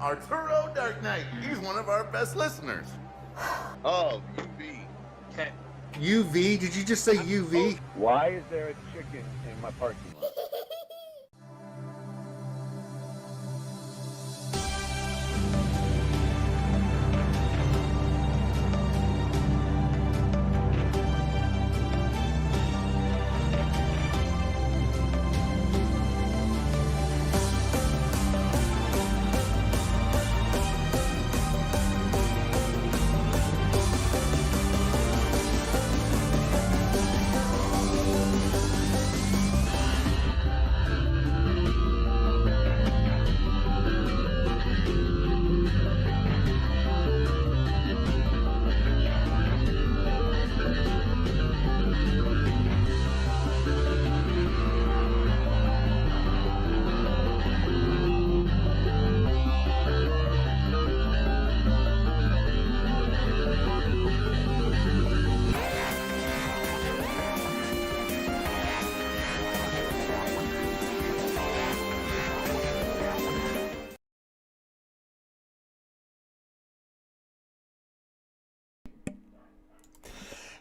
Arturo Dark Knight. He's one of our best listeners. Oh, UV. UV? Did you just say UV? Why is there a chicken in my parking lot?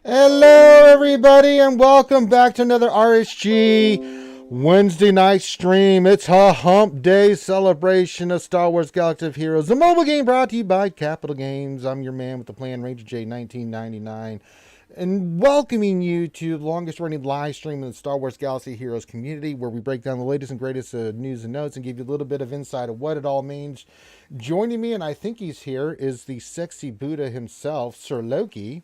Hello, everybody, and welcome back to another RSG Wednesday night stream. It's a hump day celebration of Star Wars Galaxy of Heroes, a mobile game brought to you by Capital Games. I'm your man with the plan, Ranger J 1999, and welcoming you to the longest running live stream in the Star Wars Galaxy of Heroes community, where we break down the latest and greatest news and notes and give you a little bit of insight of what it all means. Joining me, and I think he's here, is the sexy Buddha himself, Sir Loki.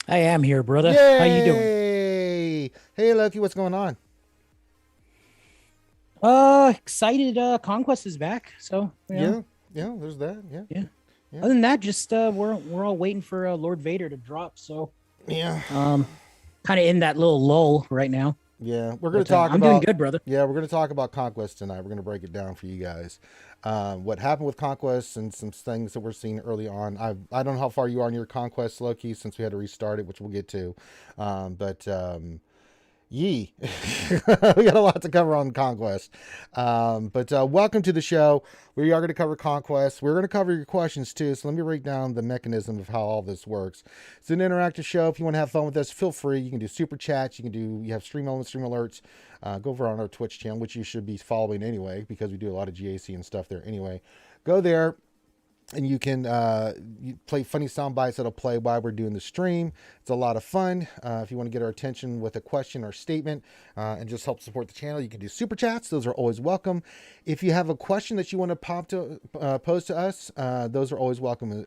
I am here, brother. Yay! How you doing? Hey, Loki, what's going on? Excited. Conquest is back. So Yeah, there's that. Yeah. Other than that, just we're all waiting for Lord Vader to drop. So Yeah. kind of in that little lull right now. Yeah, we're going to But, talk I'm about... doing good, brother. Yeah, we're going to talk about Conquest tonight. We're going to break it down for you guys. What happened with Conquest and some things that we're seeing early on. I don't know how far you are on your Conquest, Loki, since we had to restart it, which we'll get to. We got a lot to cover on Conquest. Welcome to the show. We are going to cover Conquest. We're going to cover your questions too. So let me break down the mechanism of how all this works. It's an interactive show. If you want to have fun with us, feel free. You can do super chats. You have stream elements, stream alerts. Go over on our Twitch channel, which you should be following anyway, because we do a lot of GAC and stuff there anyway. Go there. And you can you play funny sound bites that'll play while we're doing the stream. It's a lot of fun. If you want to get our attention with a question or statement and just help support the channel, you can do super chats. Those are always welcome. If you have a question that you want to pose to us, those are always welcome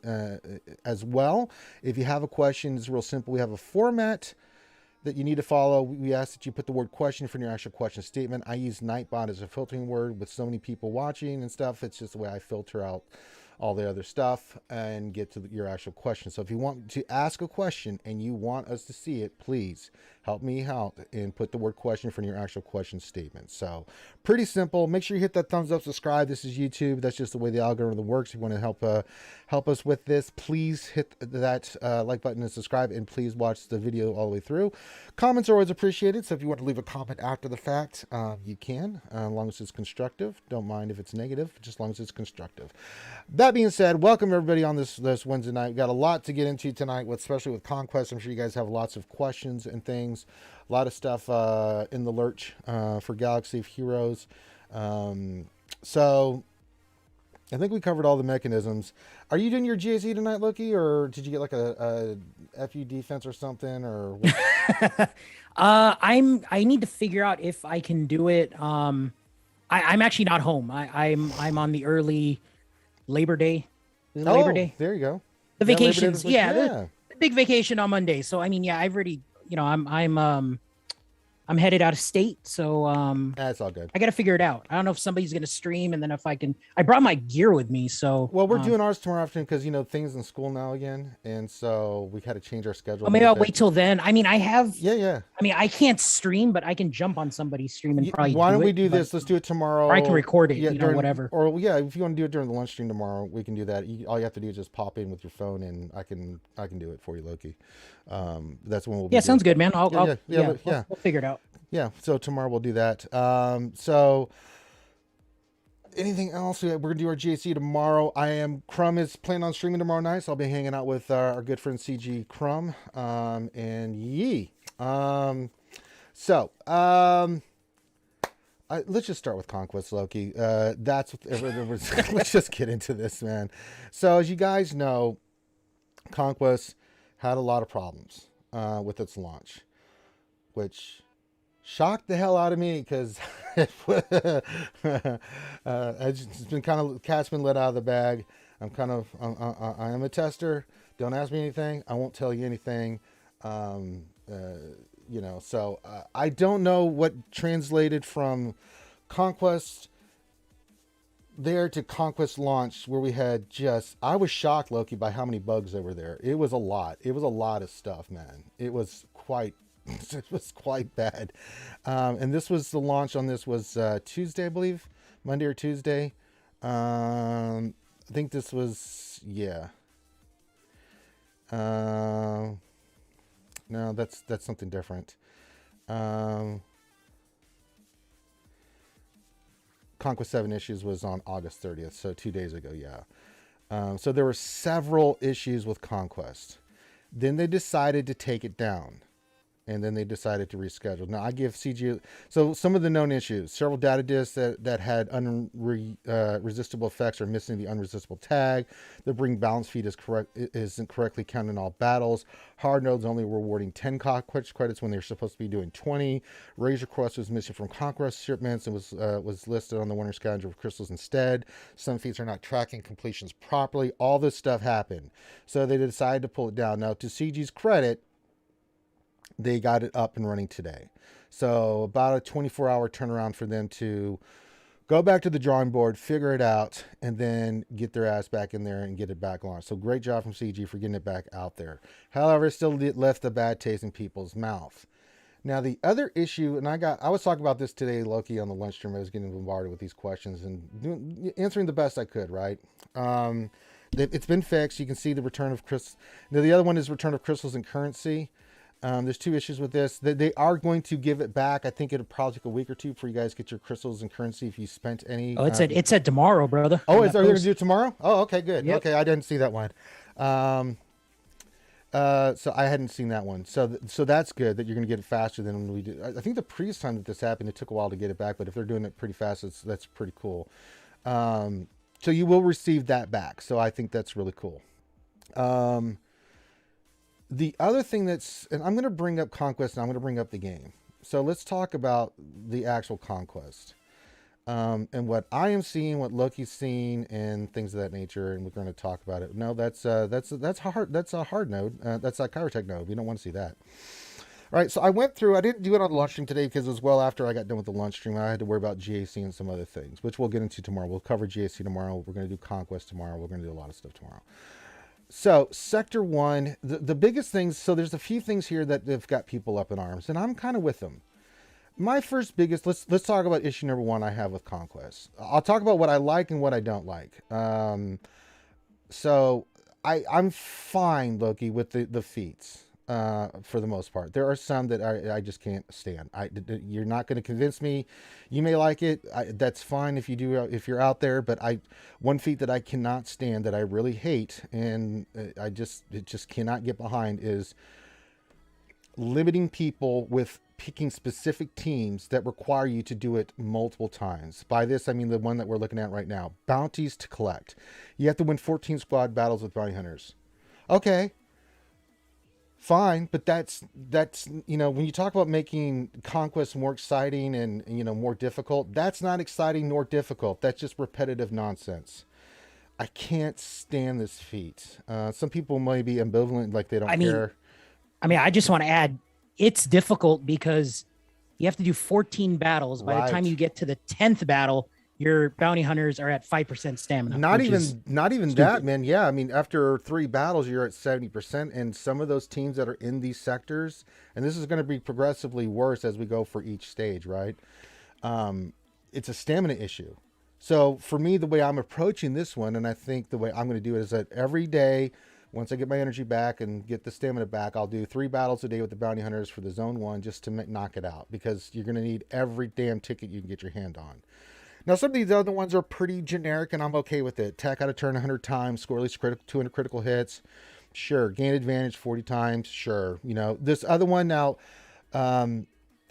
as well. If you have a question, it's real simple. We have a format that you need to follow. We ask that you put the word question for your actual question statement. I use Nightbot as a filtering word with so many people watching and stuff. It's just the way I filter out all the other stuff and get to your actual question. So if you want to ask a question and you want us to see it, please help me out and put the word question for your actual question statement. So pretty simple. Make sure you hit that thumbs up, subscribe. This is YouTube. That's just the way the algorithm works. If you want to help us with this, please hit that like button and subscribe, and please watch the video all the way through. Comments are always appreciated. So if you want to leave a comment after the fact, you can, as long as it's constructive. Don't mind if it's negative, just as long as it's constructive. That being said, welcome everybody on this Wednesday night. We've got a lot to get into tonight, especially with Conquest. I'm sure you guys have lots of questions and things. A lot of stuff in the lurch for Galaxy of Heroes. So I think we covered all the mechanisms. Are you doing your GAC tonight, Loki, or did you get like a FU defense or something? Or I need to figure out if I can do it. I'm actually not home. I'm on the early Labor Day. Is it Labor Day? There you go. The vacations. The big vacation on Monday. So I mean, yeah, I've already, I'm headed out of state, so that's all good. I got to figure it out. I don't know if somebody's going to stream, and then if I can. I brought my gear with me, so. Well, we're doing ours tomorrow afternoon because things in school now again, and so we had to change our schedule. Well, maybe I'll wait till then. I mean, I have. Yeah. I mean, I can't stream, but I can jump on somebody's stream and probably. Why don't we do this? Let's do it tomorrow. Or I can record it, whatever. Or if you want to do it during the lunch stream tomorrow, we can do that. All you have to do is just pop in with your phone, and I can do it for you, Loki. That's when we'll. Yeah, sounds good, man. We'll figure it out. Yeah, so tomorrow we'll do that. So anything else? We're gonna do our GAC tomorrow. Crumb is planning on streaming tomorrow night, so I'll be hanging out with our good friend CG Crumb. And Yee. Let's just start with Conquest, Loki. That's what let's just get into this, man. So as you guys know, Conquest had a lot of problems with its launch, which shocked the hell out of me because it's been kind of cat's been let out of the bag. I am a tester. Don't ask me anything. I won't tell you anything. So I don't know what translated from Conquest there to Conquest launch, where we had I was shocked, Loki, by how many bugs there were there. It was a lot. It was a lot of stuff, man. It was quite bad. And this was the launch on this was Tuesday, I believe, Monday or Tuesday. I think this was, yeah. No, that's something different. Conquest 7 issues was on August 30th, so 2 days ago, yeah. So there were several issues with Conquest. Then they decided to take it down. And then they decided to reschedule. Now, I give CG... So, some of the known issues. Several data disks that had unresistible effects are missing the unresistible tag. The bring balance feed isn't correctly counting all battles. Hard nodes only rewarding 10 Conquest credits when they're supposed to be doing 20. Razor Crest was missing from Conquest shipments and was listed on the winter scavenger of crystals instead. Some feats are not tracking completions properly. All this stuff happened. So, they decided to pull it down. Now, to CG's credit, they got it up and running today. So about a 24-hour turnaround for them to go back to the drawing board, figure it out, and then get their ass back in there and get it back launched. So great job from CG for getting it back out there. However, it still left a bad taste in people's mouth. Now, the other issue, and I was talking about this today, Loki, on the lunch stream. I was getting bombarded with these questions and answering the best I could, right? It's been fixed. You can see the return of crystals. Now, the other one is return of crystals and currency. There's two issues with this. They are going to give it back. I think it'll probably take a week or two for you guys to get your crystals and currency if you spent any. Oh, it said tomorrow, brother. Oh, are they going to do it tomorrow? Oh, okay, good. Yep. Okay, I didn't see that one. So I hadn't seen that one. So that's good that you're going to get it faster than when we did. I think the previous time that this happened, it took a while to get it back. But if they're doing it pretty fast, that's pretty cool. So you will receive that back. So I think that's really cool. The other thing and I'm going to bring up Conquest and I'm going to bring up the game. So let's talk about the actual Conquest. And what I am seeing, what Loki's seeing, and things of that nature, and we're going to talk about it. No, that's hard. That's a hard node. That's a Chirotech node. We don't want to see that. All right, so I went through. I didn't do it on the lunch stream today because it was well after I got done with the lunch stream. I had to worry about GAC and some other things, which we'll get into tomorrow. We'll cover GAC tomorrow. We're going to do Conquest tomorrow. We're going to do a lot of stuff tomorrow. So Sector 1, the biggest things. So there's a few things here that have got people up in arms, and I'm kind of with them. My first biggest, let's talk about issue number 1 I have with Conquest. I'll talk about what I like and what I don't like. So I'm fine, Loki, with the feats for the most part. There are some that I just can't stand. You're not going to convince me. You may like it. That's fine if you do, if you're out there. But one feat that I cannot stand, that I really hate, and it just cannot get behind, is limiting people with picking specific teams that require you to do it multiple times. By this, I mean the one that we're looking at right now. Bounties to collect. You have to win 14 squad battles with bounty hunters. Okay. Fine, but that's when you talk about making Conquest more exciting and more difficult, that's not exciting nor difficult. That's just repetitive nonsense. I can't stand this feat. Some people may be ambivalent, like they don't care. I just want to add, it's difficult because you have to do 14 battles. By the time you get to the 10th battle, your bounty hunters are at 5% stamina. Not even that, man. Yeah, I mean, after 3 battles, you're at 70%, and some of those teams that are in these sectors, and this is going to be progressively worse as we go for each stage, right? It's a stamina issue. So for me, the way I'm approaching this one, and I think the way I'm going to do it, is that every day, once I get my energy back and get the stamina back, I'll do 3 battles a day with the bounty hunters for the zone 1 just to knock it out, because you're going to need every damn ticket you can get your hand on. Now, some of these other ones are pretty generic, and I'm okay with it. Attack out of turn 100 times, score at least 200 critical hits. Sure. Gain advantage 40 times. Sure. This other one now,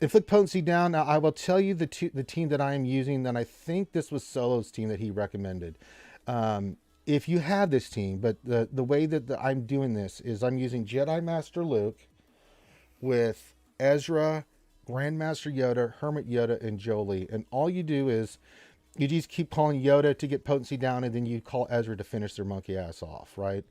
inflict potency down. Now, I will tell you the team that I am using, that I think this was Solo's team that he recommended. If you have this team, but the way that I'm doing this is I'm using Jedi Master Luke with Ezra, Grandmaster Yoda, Hermit Yoda, and Jolie. And all you do is you just keep calling Yoda to get potency down, and then you call Ezra to finish their monkey ass off, right?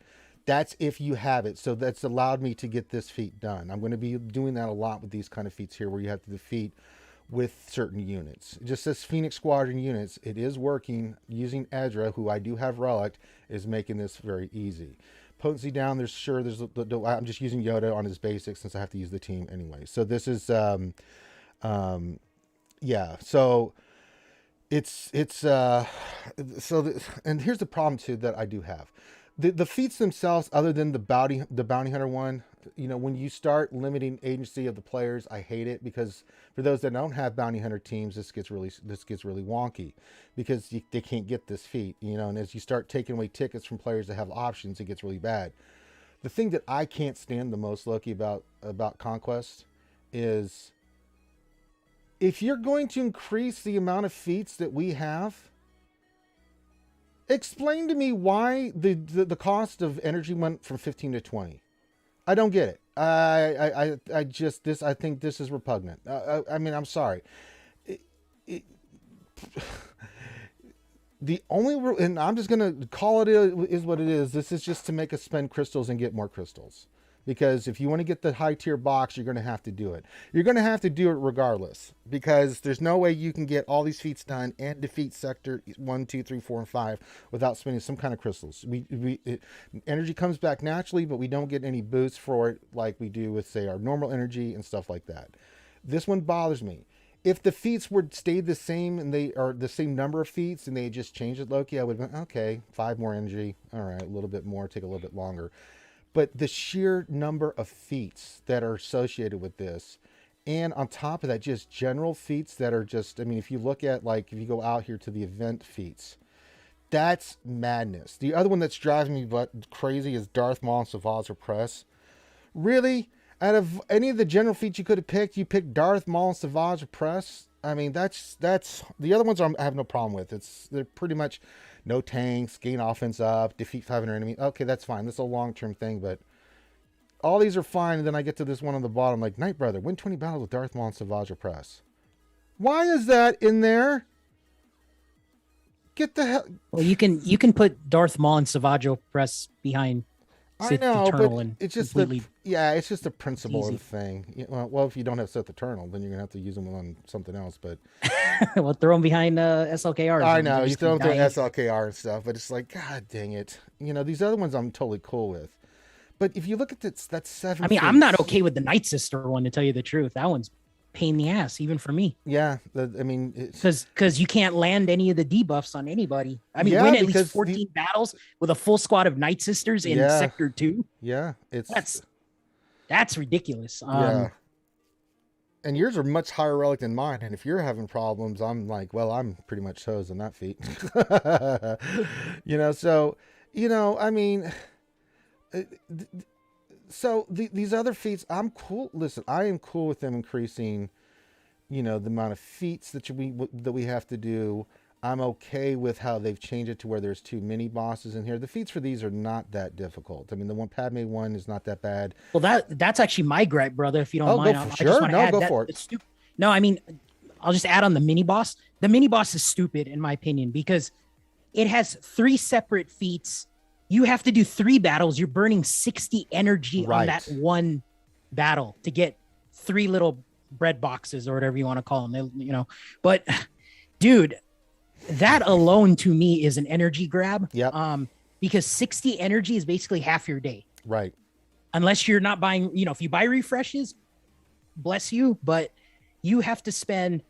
That's if you have it. So that's allowed me to get this feat done. I'm going to be doing that a lot with these kind of feats here, where you have to defeat with certain units. It just says Phoenix Squadron units. It is working. Using Ezra, who I do have relic, is making this very easy. Potency down, I'm just using Yoda on his basics since I have to use the team anyway. So this is, yeah. So and here's the problem too that I do have. The feats themselves, other than the bounty hunter one, when you start limiting agency of the players, I hate it, because for those that don't have bounty hunter teams, this gets really wonky, because they can't get this feat, and as you start taking away tickets from players that have options, it gets really bad. The thing that I can't stand the most, Loki, about Conquest is, if you're going to increase the amount of feats that we have, explain to me why the cost of energy went from 15 to 20. I don't get it. I think this is repugnant. I mean, I'm sorry. The only, and I'm just going to call it is what it is. This is just to make us spend crystals and get more crystals. Because if you want to get the high tier box, you're going to have to do it. You're going to have to do it regardless, because there's no way you can get all these feats done and defeat sector 1, 2, 3, 4, and 5 without spending some kind of crystals. Energy comes back naturally, but we don't get any boosts for it like we do with, say, our normal energy and stuff like that. This one bothers me. If the feats stayed the same, and they are the same number of feats, and they just changed it, Loki, I would have been, okay, 5 more energy. All right, a little bit more, take a little bit longer. But the sheer number of feats that are associated with this, and on top of that, just general feats that are just, I mean, if you look at, like, if you go out here to the event feats, that's madness. The other one that's driving me crazy is Darth Maul and Savage Repress. Really? Out of any of the general feats you could have picked, you picked Darth Maul and Savage Repress? I mean, that's the other ones I have no problem with. They're pretty much no tanks, gain offense up, defeat 500 enemies. Okay, that's fine. That's a long-term thing, but all these are fine. And then I get to this one on the bottom, like Night Brother, win 20 battles with Darth Maul and Savage Repress. Why is that in there? Get the hell. Well, you can put Darth Maul and Savage Repress behind Sith Eternal, and it's just it's just the principle of the thing. Well, if you don't have Sith Eternal, then you're gonna have to use them on something else. But well, throw them behind SLKR. I know you throw them through SLKR and stuff, but it's like, God dang it! These other ones I'm totally cool with. But if you look at this, that's 7. I mean, I'm not okay with the Night Sister one, to tell you the truth. That one's pain in the ass, even for me. Yeah, I mean, because you can't land any of the debuffs on anybody. I mean, win at least 14 battles with a full squad of Night Sisters in Sector 2. Yeah, that's ridiculous. Yeah. And yours are much higher relic than mine. And if you're having problems, I'm like, well, I'm pretty much toast on that feat. I mean, so these other feats, I'm cool. Listen, I am cool with them increasing, the amount of feats that we have to do. I'm okay with how they've changed it to where there's 2 mini bosses in here. The feats for these are not that difficult. I mean, the one Padme one is not that bad. Well, that's actually my gripe, brother. If you don't mind, Go for it. No, I mean, I'll just add on the mini boss. The mini boss is stupid in my opinion, because it has 3 separate feats. You have to do 3 battles. You're burning 60 energy on that one battle to get 3 little bread boxes or whatever you want to call them. But dude, that alone to me is an energy grab. Yeah. Because 60 energy is basically half your day. Right. Unless you're not buying, if you buy refreshes, bless you, but you have to spend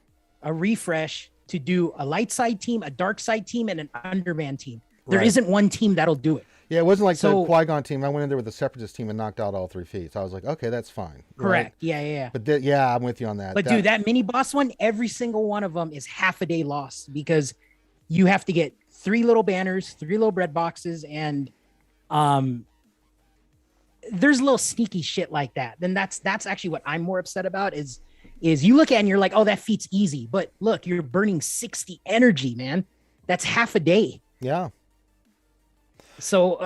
a refresh to do a light side team, a dark side team, and an underman team. There isn't one team that'll do it. Yeah, it wasn't like So the Qui-Gon team. I went in there with the Separatist team and knocked out all 3 feats. I was like, okay, that's fine. Right? correct. Yeah. But I'm with you on that. But dude, that mini boss one, every single one of them is half a day lost because you have to get 3 little banners, 3 little bread boxes, and there's little sneaky shit like that. Then that's actually what I'm more upset about is you look at it and you're like, oh, that feat's easy. But look, you're burning 60 energy, man. That's half a day. Yeah. So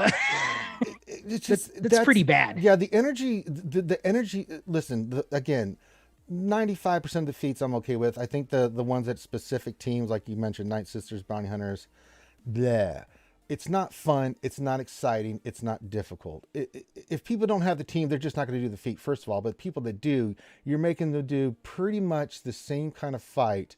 it's just that's pretty bad. Yeah, the energy, the energy. Listen, again, 95% of the feats I'm okay with. I think the ones at specific teams, like you mentioned, Night Sisters, Bounty Hunters, bleh. It's not fun. It's not exciting. It's not difficult. If people don't have the team, they're just not going to do the feat, first of all. But people that do, you're making them do pretty much the same kind of fight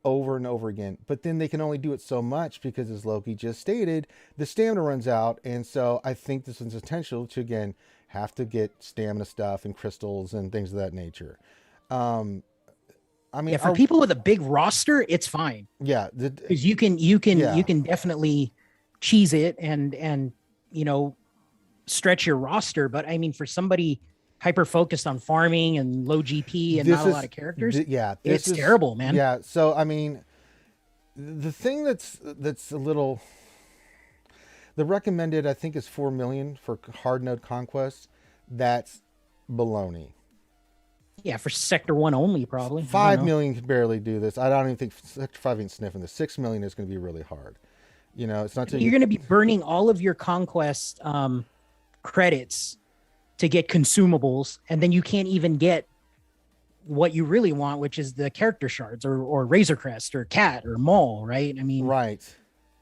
over and over again. But then they can only do it so much because, as Loki just stated, the stamina runs out. And so I think this is potential to, again, have to get stamina stuff and crystals and things of that nature. I mean, Yeah, for people with a big roster, it's fine. Yeah, because you can definitely cheese it and stretch your roster. But I mean, for somebody hyper focused on farming and low GP and not a lot of characters, it's terrible, man. Yeah. So I mean, the thing that's a little, the recommended I think is 4 million for hard node Conquest. That's baloney. Yeah, for Sector 1 only, probably. 5 million can barely do this. I don't even think Sector 5 ain't sniffing this. 6 million is going to be really hard. It's not. You're going to be burning all of your Conquest credits to get consumables, and then you can't even get what you really want, which is the character shards or Razor Crest or Cat or Maul, right? I mean, right.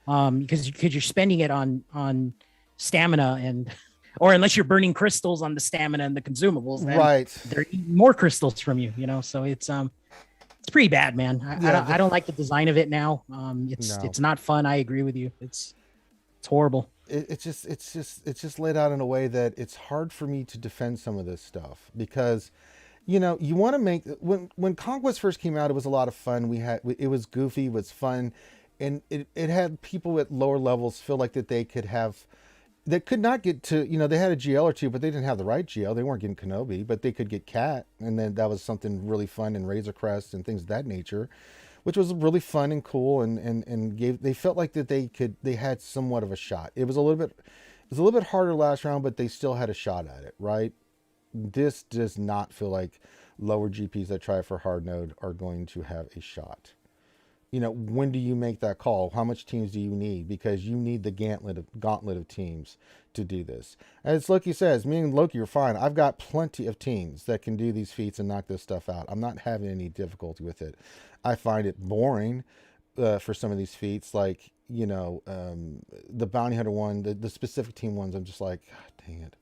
Because you're spending it on stamina and. Or unless you're burning crystals on the stamina and the consumables, then right? They're eating more crystals from you, So it's pretty bad, man. I don't like the design of it now. It's not fun. I agree with you. It's horrible. It's just laid out in a way that it's hard for me to defend some of this stuff because, you want to make when Conquest first came out, it was a lot of fun. It was goofy, it was fun, and it had people at lower levels feel like that they could have. They could not get to, they had a GL or two, but they didn't have the right GL. They weren't getting Kenobi, but they could get Cat. And then that was something really fun, and Razor Crest and things of that nature, which was really fun and cool. And they felt like that they had somewhat of a shot. It was a little bit harder last round, but they still had a shot at it, right? This does not feel like lower GPs that try for hard node are going to have a shot. When do you make that call? How much teams do you need? Because you need the gauntlet of teams to do this. As Loki says, me and Loki are fine. I've got plenty of teams that can do these feats and knock this stuff out. I'm not having any difficulty with it. I find it boring for some of these feats, like, the Bounty Hunter one, the specific team ones. I'm just like, God dang it.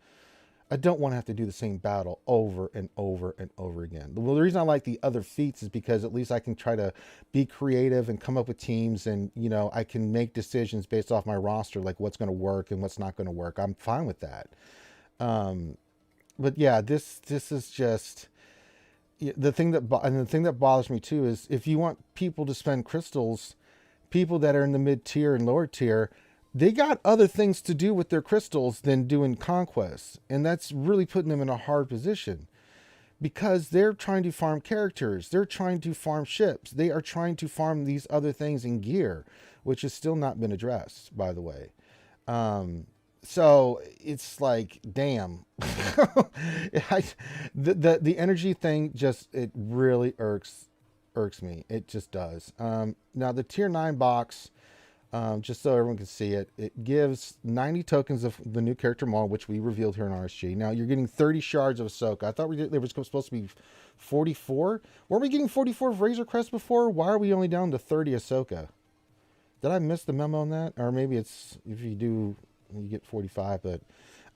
I don't want to have to do the same battle over and over and over again. Well, the reason I like the other feats is because at least I can try to be creative and come up with teams, and I can make decisions based off my roster, like what's going to work and what's not going to work. I'm fine with that. But yeah, this is just the thing that bothers me too is if you want people to spend crystals, people that are in the mid tier and lower tier, they got other things to do with their crystals than doing Conquest. And that's really putting them in a hard position because they're trying to farm characters. They're trying to farm ships. They are trying to farm these other things in gear, which has still not been addressed, by the way. So it's like, damn, the energy thing it really irks me. It just does. Now the tier 9 box, just so everyone can see it, it gives 90 tokens of the new character Maul, which we revealed here in RSG. Now you're getting 30 shards of Ahsoka. I thought they were supposed to be 44. Weren't we getting 44 of Razor Crest before? Why are we only down to 30 Ahsoka? Did I miss the memo on that? Or maybe it's, if you do, you get 45, but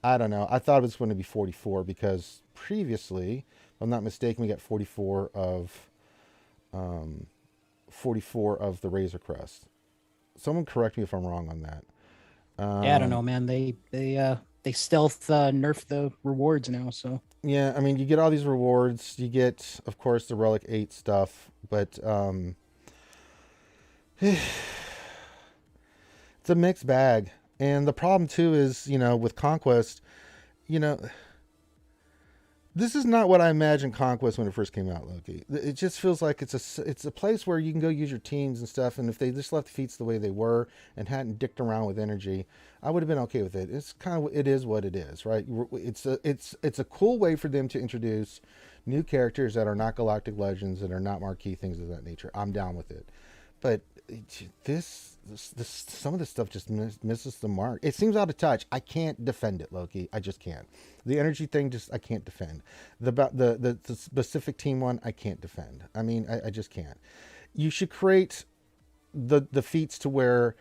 I don't know. I thought it was going to be 44 because previously, if I'm not mistaken, we got 44 of the Razor Crest. Someone correct me if I'm wrong on that. Yeah, I don't know, man. They stealth nerf the rewards now, so. Yeah, I mean, you get all these rewards. You get, of course, the Relic 8 stuff, but it's a mixed bag. And the problem too is, with Conquest, you know, this is not what I imagined Conquest when it first came out, Loki. It just feels like it's a place where you can go use your teams and stuff. And if they just left the feats the way they were and hadn't dicked around with energy, I would have been okay with it. It's kind of, it is what it is, right? It's a cool way for them to introduce new characters that are not Galactic Legends, that are not marquee things of that nature. I'm down with it, but this some of this stuff just misses the mark. It seems out of touch. I can't defend it, Loki. I just can't. The energy thing, I can't defend. The specific team one, I can't defend. I mean, I just can't. You should create the feats to where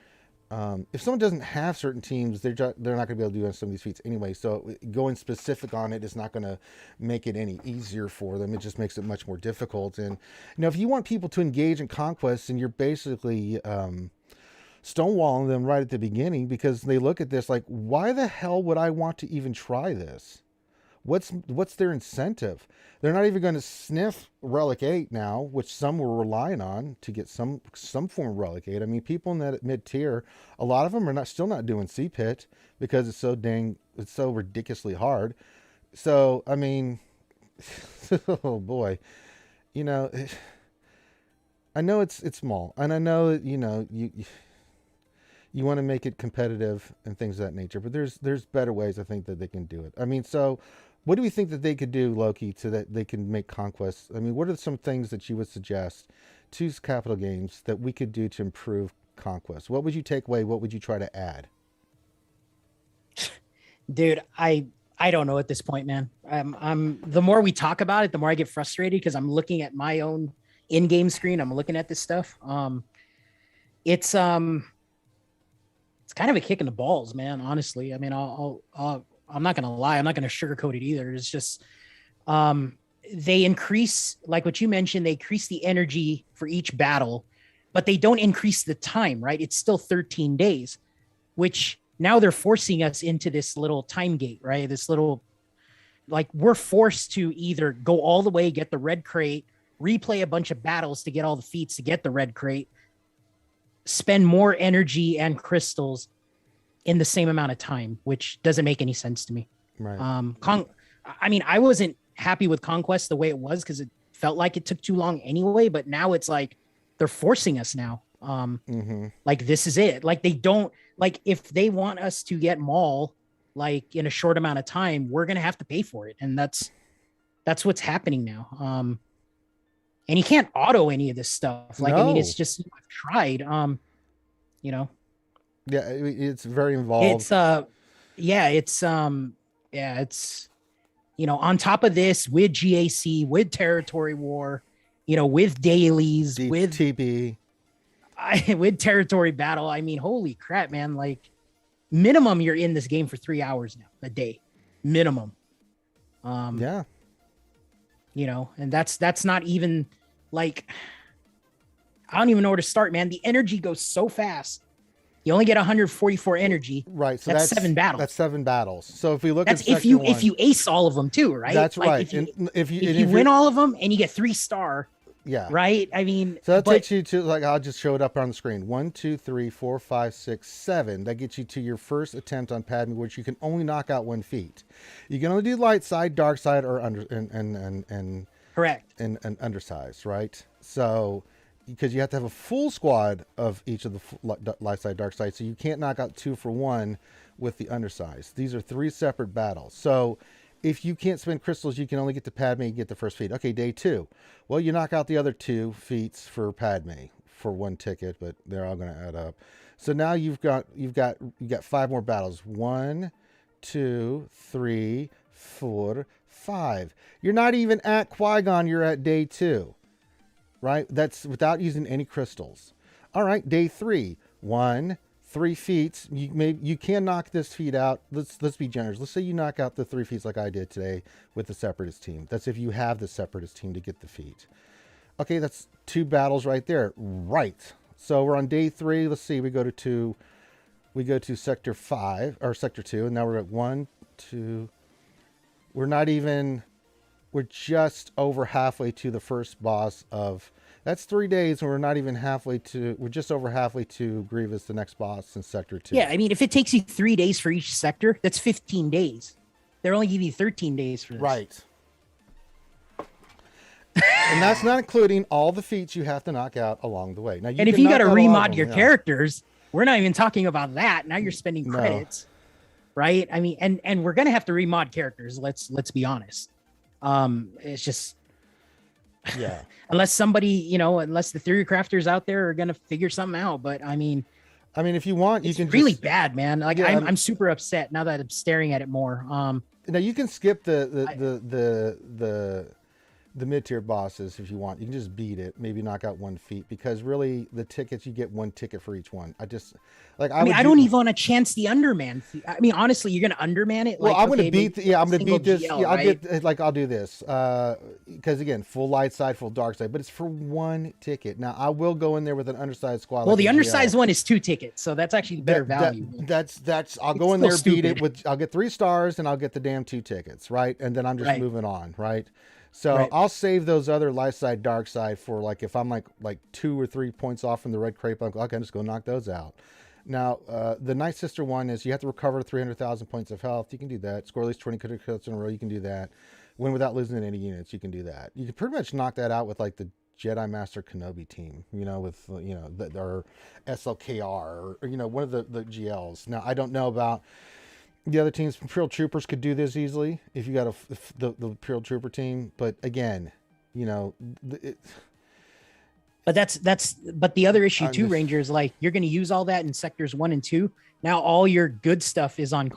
if someone doesn't have certain teams, they're not going to be able to do some of these feats anyway. So going specific on it is not going to make it any easier for them. It just makes it much more difficult. And if you want people to engage in Conquest, and you're basically stonewalling them right at the beginning, because they look at this like, why the hell would I want to even try this? What's their incentive? They're not even going to sniff Relic 8 now, which some were relying on to get some form of Relic 8. I mean, people in that mid tier, a lot of them are still not doing CPIT because it's so ridiculously hard. So, I mean, oh boy, I know it's small, and I know that, you want to make it competitive and things of that nature, but there's better ways, I think, that they can do it. I mean, so what do we think that they could do, Loki, so that they can make Conquest? I mean, what are some things that you would suggest to Capital Games that we could do to improve Conquest? What would you take away? What would you try to add? Dude, I don't know at this point, man. I'm the more we talk about it, the more I get frustrated, because I'm looking at my own in-game screen. I'm looking at this stuff. It's kind of a kick in the balls, man. Honestly, I mean, I'm not gonna lie. I'm not gonna sugarcoat it either. It's just, they increase, like what you mentioned, they increase the energy for each battle, but they don't increase the time, right? It's still 13 days, which now they're forcing us into this little time gate, right? This little, like, we're forced to either go all the way, get the red crate, replay a bunch of battles to get all the feats to get the red crate, spend more energy and crystals in the same amount of time, which doesn't make any sense to me. Right. I mean, I wasn't happy with Conquest the way it was, because it felt like it took too long anyway, but now it's like they're forcing us now. Like, this is it. Like, they don't, like, if they want us to get Maul, like, in a short amount of time, we're going to have to pay for it. And that's what's happening now. And you can't auto any of this stuff. Like, no. I mean, it's just, I've tried, Yeah, it's very involved. It's on top of this, with GAC, with territory war, with dailies, with TB, with territory battle. I mean, holy crap, man! Like, minimum, you're in this game for 3 hours now a day, minimum. Yeah. And that's not even, like, I don't even know where to start, man. The energy goes so fast. You only get 144 energy. Right. So that's 7 battles. That's 7 battles. So if we look at if you ace all of them too, right? That's like, right. If you win all of them and you get 3-star. Yeah. Right. I mean, so that takes you to, like, I'll just show it up on the screen. 1, 2, 3, 4, 5, 6, 7. That gets you to your first attempt on Padme, which you can only knock out 1 feat. You can only do light side, dark side, or correct. And undersized, right? So, because you have to have a full squad of each of the light side, dark side, so you can't knock out 2 for 1 with the undersized. These are 3 separate battles. So if you can't spend crystals, you can only get to Padme and get the first feat. Okay, day 2. Well, you knock out the other 2 feats for Padme for 1 ticket, but they're all going to add up. So now you've got 5 more battles. 1, 2, 3, 4, 5. You're not even at Qui-Gon. You're at day 2. Right? That's without using any crystals. All right, day 3. 1, 3 feats. You can knock this feat out. Let's be generous. Let's say you knock out the 3 feats like I did today with the Separatist team. That's if you have the Separatist team to get the feat. Okay, that's 2 battles right there. Right. So we're on day 3. Let's see. We go to sector 5 or sector 2, and now we're at 1, 2. We're just over halfway to the first boss of, That's 3 days, and we're not even halfway to. We're just over halfway to Grievous, the next boss in Sector 2. Yeah, I mean, if it takes you 3 days for each sector, that's 15 days. They're only giving you 13 days for this. Right. And that's not including all the feats you have to knock out along the way. Now, And if you got to remod your characters, we're not even talking about that. Now you're spending No. credits, right? I mean, and we're gonna have to remod characters. Let's be honest. It's just Yeah. unless somebody, unless the theory crafters out there are gonna figure something out. But I mean, if you want, you it's can really just, bad, man. Like Yeah, I'm super upset now that I'm staring at it more. Now you can skip the mid-tier bosses if you want. You can just beat it, maybe knock out one feat, because really the tickets, you get one ticket for each one. I don't even want to chance the underman. I mean, honestly, you're gonna underman it. Well, like, I'm going okay, to beat. maybe Yeah, I'm a going to beat single this. GL, Yeah, I'll right? get I'll do this because again, full light side, full dark side, but it's for one ticket. Now I will go in there with an undersized squad. Well, like the a undersized GL. one is 2 tickets, so that's actually the better value. That's. I'll It's go in still there, beat it stupid. with. I'll get 3 stars and I'll get the damn 2 tickets, right? And then I'm just Right. moving on, right? So Right. I'll save those other light side, dark side for like if I'm like 2 or 3 points off from the red crepe, I can just go knock those out. Now, the Night Sister one is you have to recover 300,000 points of health. You can do that. Score at least 20 critical hits in a row. You can do that. Win without losing any units. You can do that. You can pretty much knock that out with like the Jedi Master Kenobi team, with, or SLKR or, one of the GLs. Now, I don't know about the other teams. Imperial Troopers could do this easily if you got the Imperial Trooper team. But again, But but the other issue I'm too, just- Ranger, is like you're going to use all that in sectors 1 and 2. Now all your good stuff is on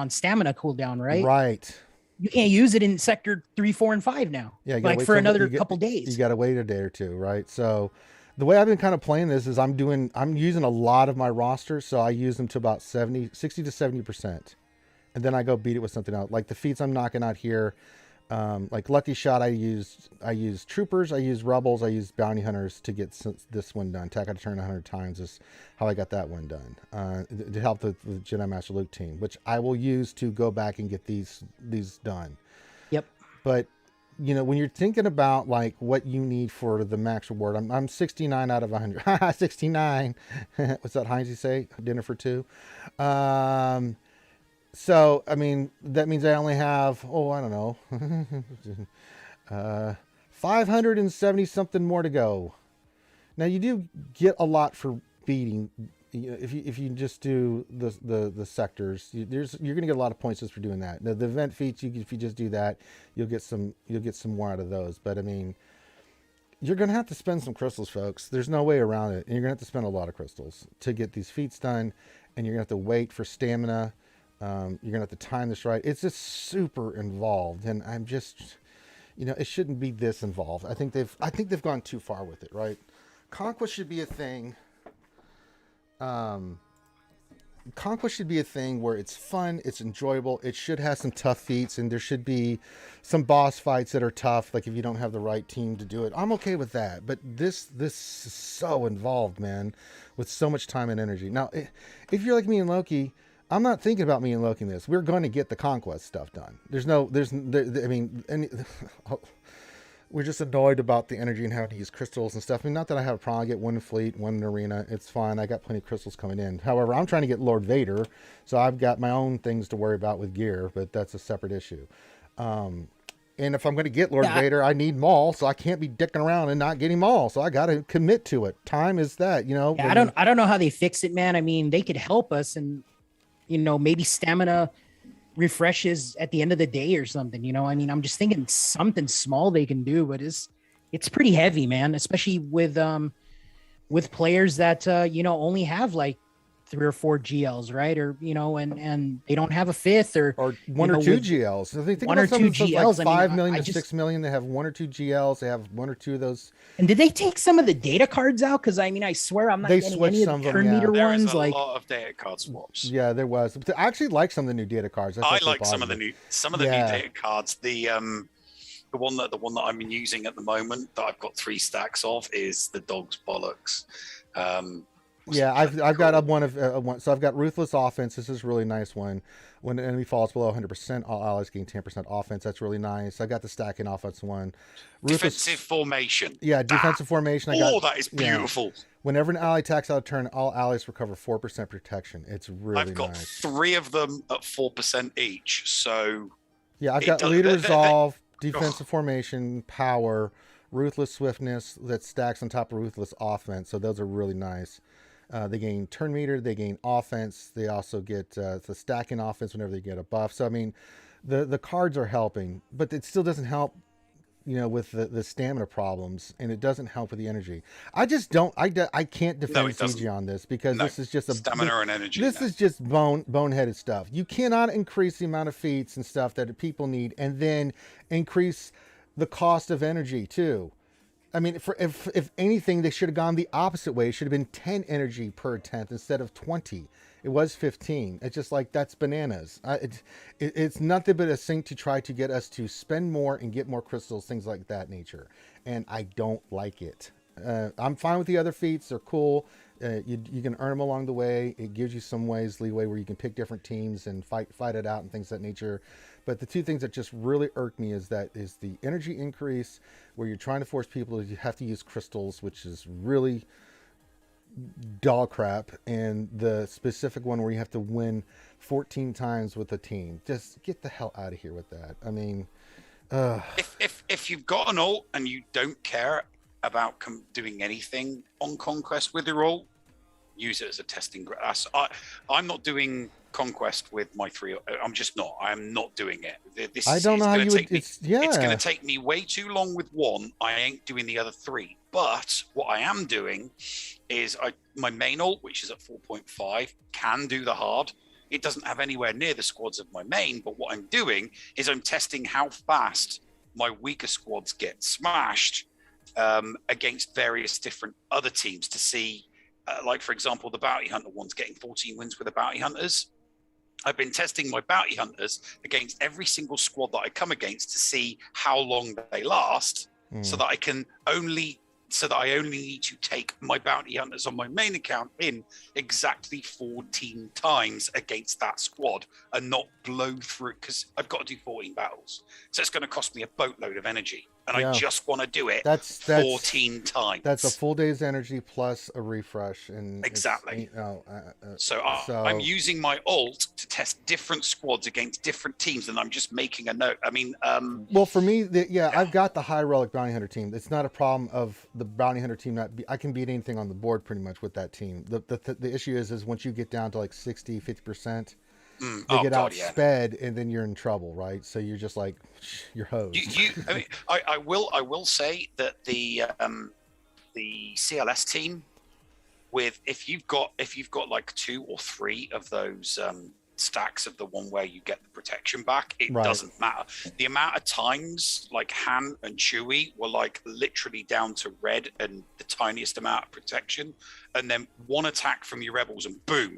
stamina cooldown, right? Right. You can't use it in sector 3, 4, and 5 now. Yeah, you gotta like wait for till another you get- couple days. You got to wait a day or two, right? So the way I've been kind of playing this is I'm using a lot of my roster, so I use them to about 60 to 70%. And then I go beat it with something else. Like the feats I'm knocking out here, like Lucky Shot, I used Troopers, I used Rebels, I used Bounty Hunters to get this one done. Attack out of turn 100 times is how I got that one done. To help the Jedi Master Luke team, which I will use to go back and get these done. Yep. But when you're thinking about like what you need for the max reward, I'm 69 out of 100. 69. What's that Heinz say? Dinner for 2. So, I mean, that means I only have, I don't know, 570 something more to go. Now, you do get a lot for beating. If you just do the sectors, you're going to get a lot of points just for doing that. Now, the event feats, if you just do that, you'll get some more out of those. But I mean, you're going to have to spend some crystals, folks. There's no way around it. And you're going to have to spend a lot of crystals to get these feats done. And you're going to have to wait for stamina. You're going to have to time this right. It's just super involved. And I'm just, it shouldn't be this involved. I think they've gone too far with it, right? Conquest should be a thing. Conquest should be a thing where it's fun, it's enjoyable, it should have some tough feats, and there should be some boss fights that are tough, like if you don't have the right team to do it. I'm okay with that, but this is so involved, man, with so much time and energy. Now, if you're like me and Loki, I'm not thinking about me and Loki in this. We're going to get the Conquest stuff done. We're just annoyed about the energy and having to use crystals and stuff. I mean, not that I have a problem. I get one fleet, one arena. It's fine. I got plenty of crystals coming in. However, I'm trying to get Lord Vader, so I've got my own things to worry about with gear, but that's a separate issue. And if I'm going to get Lord Vader, I need Maul, so I can't be dicking around and not getting Maul. So I got to commit to it. Time is that, Yeah, I don't know how they fix it, man. I mean, they could help us, and maybe stamina refreshes at the end of the day or something. I mean, I'm just thinking something small they can do, but it's pretty heavy, man, especially with players that only have like 3 or 4 GLs, right? Or and they don't have a 5th or 1 or 2 GLs. So they think 1 or 2 GLs. Like 5 million to 6 million. They have 1 or 2 GLs. They have 1 or 2 of those. And did they take some of the data cards out? Because I mean, I swear I'm not They getting switched any some of of the them, turn yeah. meter There ones. is a Like, lot of data card swaps. Yeah, there was. But I actually like some of the new data cards. I like some of the new Yeah. data cards. The one that I've been using at the moment that I've got 3 stacks of is the Dog's Bollocks. Yeah, I've got one of one. So I've got Ruthless Offense. This is a really nice one. When an enemy falls below 100%, all allies gain 10% offense. That's really nice. I got the stacking offense one. Defensive formation. Yeah, defensive formation. I got. That is Yeah. beautiful. Whenever an ally attacks out of turn, all allies recover 4% protection. It's really I've got nice. 3 of them at 4% each. So Yeah, I've got leader resolve, defensive formation, power, ruthless swiftness that stacks on top of ruthless offense. So those are really nice. They gain turn meter, they gain offense. They also get the stacking offense whenever they get a buff. So I mean, the cards are helping, but it still doesn't help, with the stamina problems, and it doesn't help with the energy. I just don't. I can't defend CG on this because this is just stamina and energy. This is just boneheaded stuff. You cannot increase the amount of feats and stuff that people need, and then increase the cost of energy too. I mean, if anything, they should have gone the opposite way. It should have been 10 energy per 10th instead of 20. It was 15. It's just like, that's bananas. It's nothing but a thing to try to get us to spend more and get more crystals, things like that nature. And I don't like it. I'm fine with the other feats. They're cool. You can earn them along the way. It gives you some leeway where you can pick different teams and fight it out and things of that nature. But the two things that just really irk me is the energy increase, where you're trying to force people to have to use crystals, which is really dog crap, and the specific one where you have to win 14 times with a team. Just get the hell out of here with that. I mean, if you've got an ult and you don't care about doing anything on Conquest with your ult, use it as a testing ground. I'm not doing Conquest with my 3. I'm just not. I am not doing it. I don't know how you would. It's going to take me way too long with 1. I ain't doing the other 3. But what I am doing is my main ult, which is at 4.5, can do the hard. It doesn't have anywhere near the squads of my main, but what I'm doing is I'm testing how fast my weaker squads get smashed against various different other teams to see, like, for example, the Bounty Hunter one's getting 14 wins with the Bounty Hunters. I've been testing my Bounty Hunters against every single squad that I come against to see how long they last, so that I only need to take my Bounty Hunters on my main account in exactly 14 times against that squad and not blow through, because I've got to do 14 battles. So it's going to cost me a boatload of energy. And I just want to do it that's 14 times. That's a full day's energy plus a refresh. And exactly. I'm using my ult to test different squads against different teams, and I'm just making a note. I mean, well, for me, I've got the high relic bounty hunter team. It's not a problem of the bounty hunter team I can beat anything on the board pretty much with that team. The issue is once you get down to like 60, 50%, they get outsped, and then you're in trouble, right? So you're just like, you're hosed. I mean, I will say that the CLS team, if you've got like 2 or 3 of those stacks of the one where you get the protection back, it doesn't matter. The amount of times like Han and Chewie were like literally down to red and the tiniest amount of protection, and then one attack from your rebels and boom,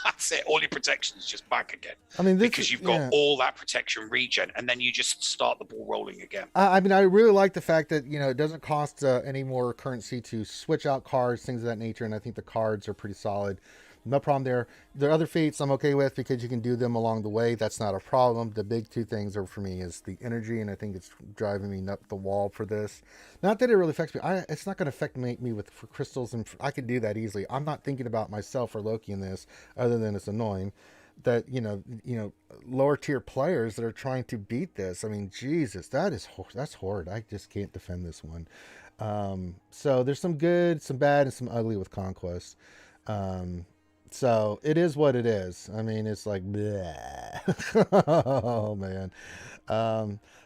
that's it, all your protection is just back again. I mean, because you've got all that protection regen, and then you just start the ball rolling again. I mean, I really like the fact that it doesn't cost any more currency to switch out cards, things of that nature, and I think the cards are pretty solid. No problem there. The other feats I'm okay with because you can do them along the way. That's not a problem. The big 2 things are for me is the energy, and I think it's driving me up the wall for this. Not that it really affects me. It's not going to affect me for crystals, and I could do that easily. I'm not thinking about myself or Loki in this, other than it's annoying that lower tier players that are trying to beat this. I mean, Jesus, that's horrid. I just can't defend this one. So there's some good, some bad, and some ugly with Conquest. So it is what it is. I mean, it's like, bleh. Oh man.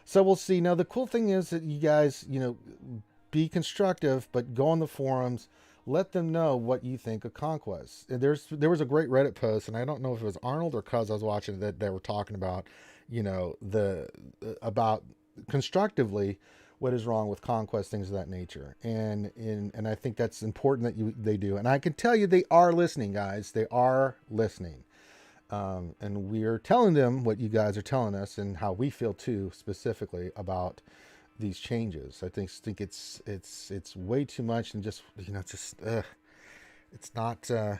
So we'll see. Now the cool thing is that you guys, be constructive, but go on the forums, let them know what you think of Conquest. And there was a great Reddit post, and I don't know if it was Arnold or Cuz I was watching that they were talking about, about constructively what is wrong with Conquest, things of that nature. And I think that's important that they do. And I can tell you they are listening, guys. They are listening. And we're telling them what you guys are telling us and how we feel too, specifically about these changes. I think it's way too much, and just It's not the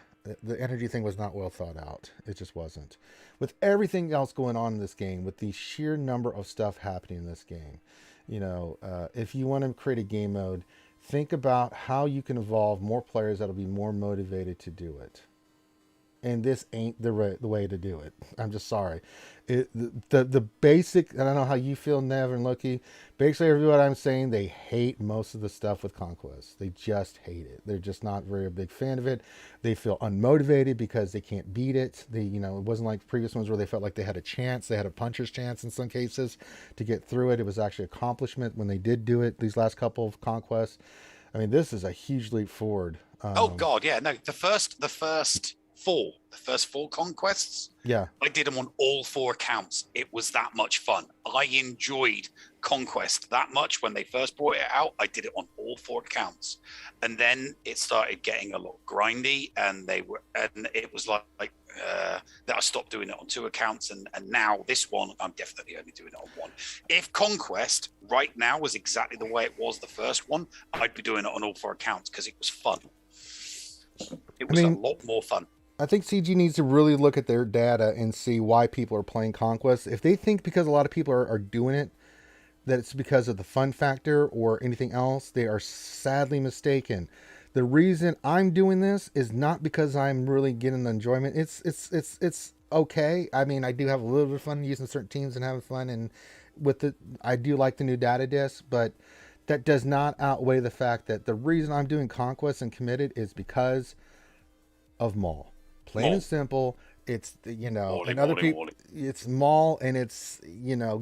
energy thing was not well thought out. It just wasn't. With everything else going on in this game, with the sheer number of stuff happening in this game, if you want to create a game mode, think about how you can involve more players that'll be more motivated to do it. And this ain't the way to do it. I'm just sorry. The basic, I don't know how you feel, Nev and Loki. Basically, everyone I'm saying, they hate most of the stuff with Conquest. They just hate it. They're just not very a big fan of it. They feel unmotivated because they can't beat it. It wasn't like the previous ones where they felt like they had a chance. They had a puncher's chance in some cases to get through it. It was actually a accomplishment when they did do it. These last couple of Conquests. I mean, this is a huge leap forward. Oh God, yeah. No, the first four conquests, yeah, I did them on all 4 accounts. It was that much fun. I enjoyed Conquest that much when they first brought it out. I did it on all 4 accounts, and then it started getting a lot grindy, and it was like that I stopped doing it on 2 accounts, and now this one I'm definitely only doing it on 1. If Conquest right now was exactly the way it was the first one, I'd be doing it on all 4 accounts because it was fun. It was a lot more fun. I think CG needs to really look at their data and see why people are playing Conquest. If they think because a lot of people are doing it, that it's because of the fun factor or anything else, they are sadly mistaken. The reason I'm doing this is not because I'm really getting the enjoyment. It's okay. I mean, I do have a little bit of fun using certain teams and having fun, and I do like the new data disc, but that does not outweigh the fact that the reason I'm doing Conquest and committed is because of Maul. Plain and simple. It's and other people. It's Maul, and it's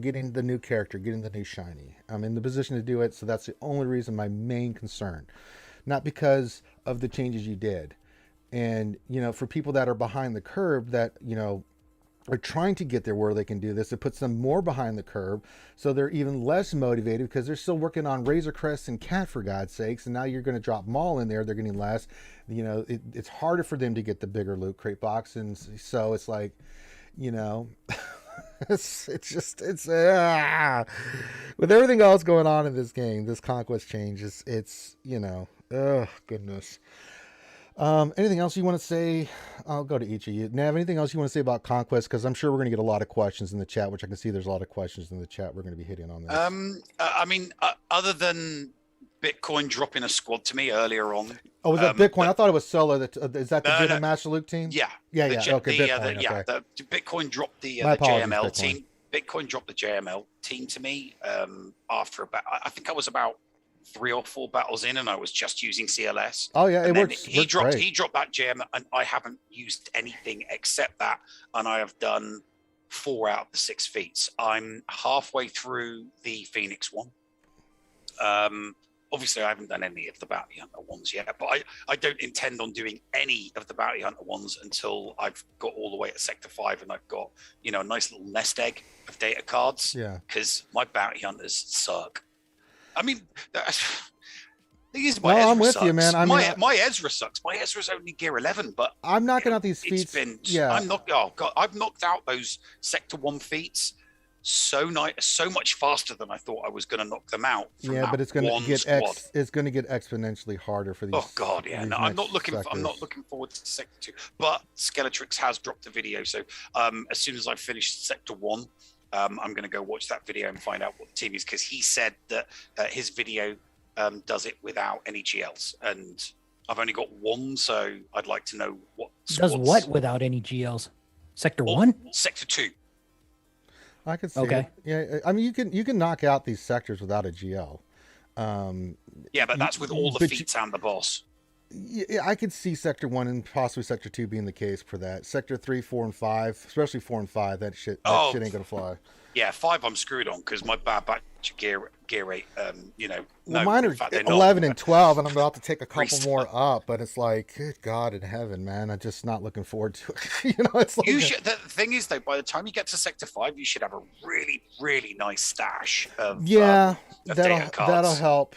getting the new character, getting the new shiny. I'm in the position to do it, so that's the only reason. My main concern, not because of the changes you did, and for people that are behind the curve, that are trying to get there where they can do this, it puts them more behind the curve, so they're even less motivated because they're still working on Razor Crest and Cat, for God's sakes, and now you're going to drop Maul in there, they're getting less. It's harder for them to get the bigger loot crate box, and so it's like, it's with everything else going on in this game, this Conquest change it's oh goodness. Anything else you want to say? I'll go to each of you. Nav, anything else you want to say about Conquest? Because I'm sure we're going to get a lot of questions in the chat, which I can see there's a lot of questions in the chat. We're going to be hitting on this. I mean, other than Bitcoin dropping a squad to me earlier on. Oh, was that Bitcoin? I thought it was Solo. Is that the Jedi Master Luke team? Yeah. Yeah. Okay. Bitcoin, the Bitcoin dropped the JML team. Bitcoin dropped the JML team to me after I think I was about 3 or 4 battles in, and I was just using CLS. Oh yeah, it works. He dropped that gem, and I haven't used anything except that, and I have done 4 out of the 6 feats. I'm halfway through the Phoenix one. Obviously, I haven't done any of the Bounty Hunter ones yet, but I don't intend on doing any of the Bounty Hunter ones until I've got all the way at Sector 5 and I've got, a nice little nest egg of data cards. Yeah. Because my Bounty Hunters suck. I mean, I'm with you, man. My Ezra sucks. My Ezra's only gear 11, but I'm knocking out these feats. I've knocked out those Sector 1 feats so much faster than I thought I was going to knock them out. But it's going to get it's going to get exponentially harder for these. Oh God, yeah. No, I'm not looking forward to Sector 2. But Skeletrix has dropped a video, so as soon as I finish Sector 1, I'm going to go watch that video and find out what the team is, because he said that his video does it without any GLs, and I've only got 1, so I'd like to know what does what without any GLs. Sector 1, Sector 2. I could see. Okay. Yeah, I mean, you can knock out these sectors without a GL. Yeah, but that's with all the feats and the boss. Yeah, I could see Sector 1 and possibly Sector 2 being the case for that. Sector 3, 4, and 5, especially 4 and 5, that shit ain't gonna fly. Yeah, 5 I'm screwed on because my bad batch gear 8, mine are 11 and 12, and I'm about to take a couple more up, but it's like, good God in heaven, man, I'm just not looking forward to it. It's like the thing is, though, by the time you get to Sector 5, you should have a really, really nice stash of that'll help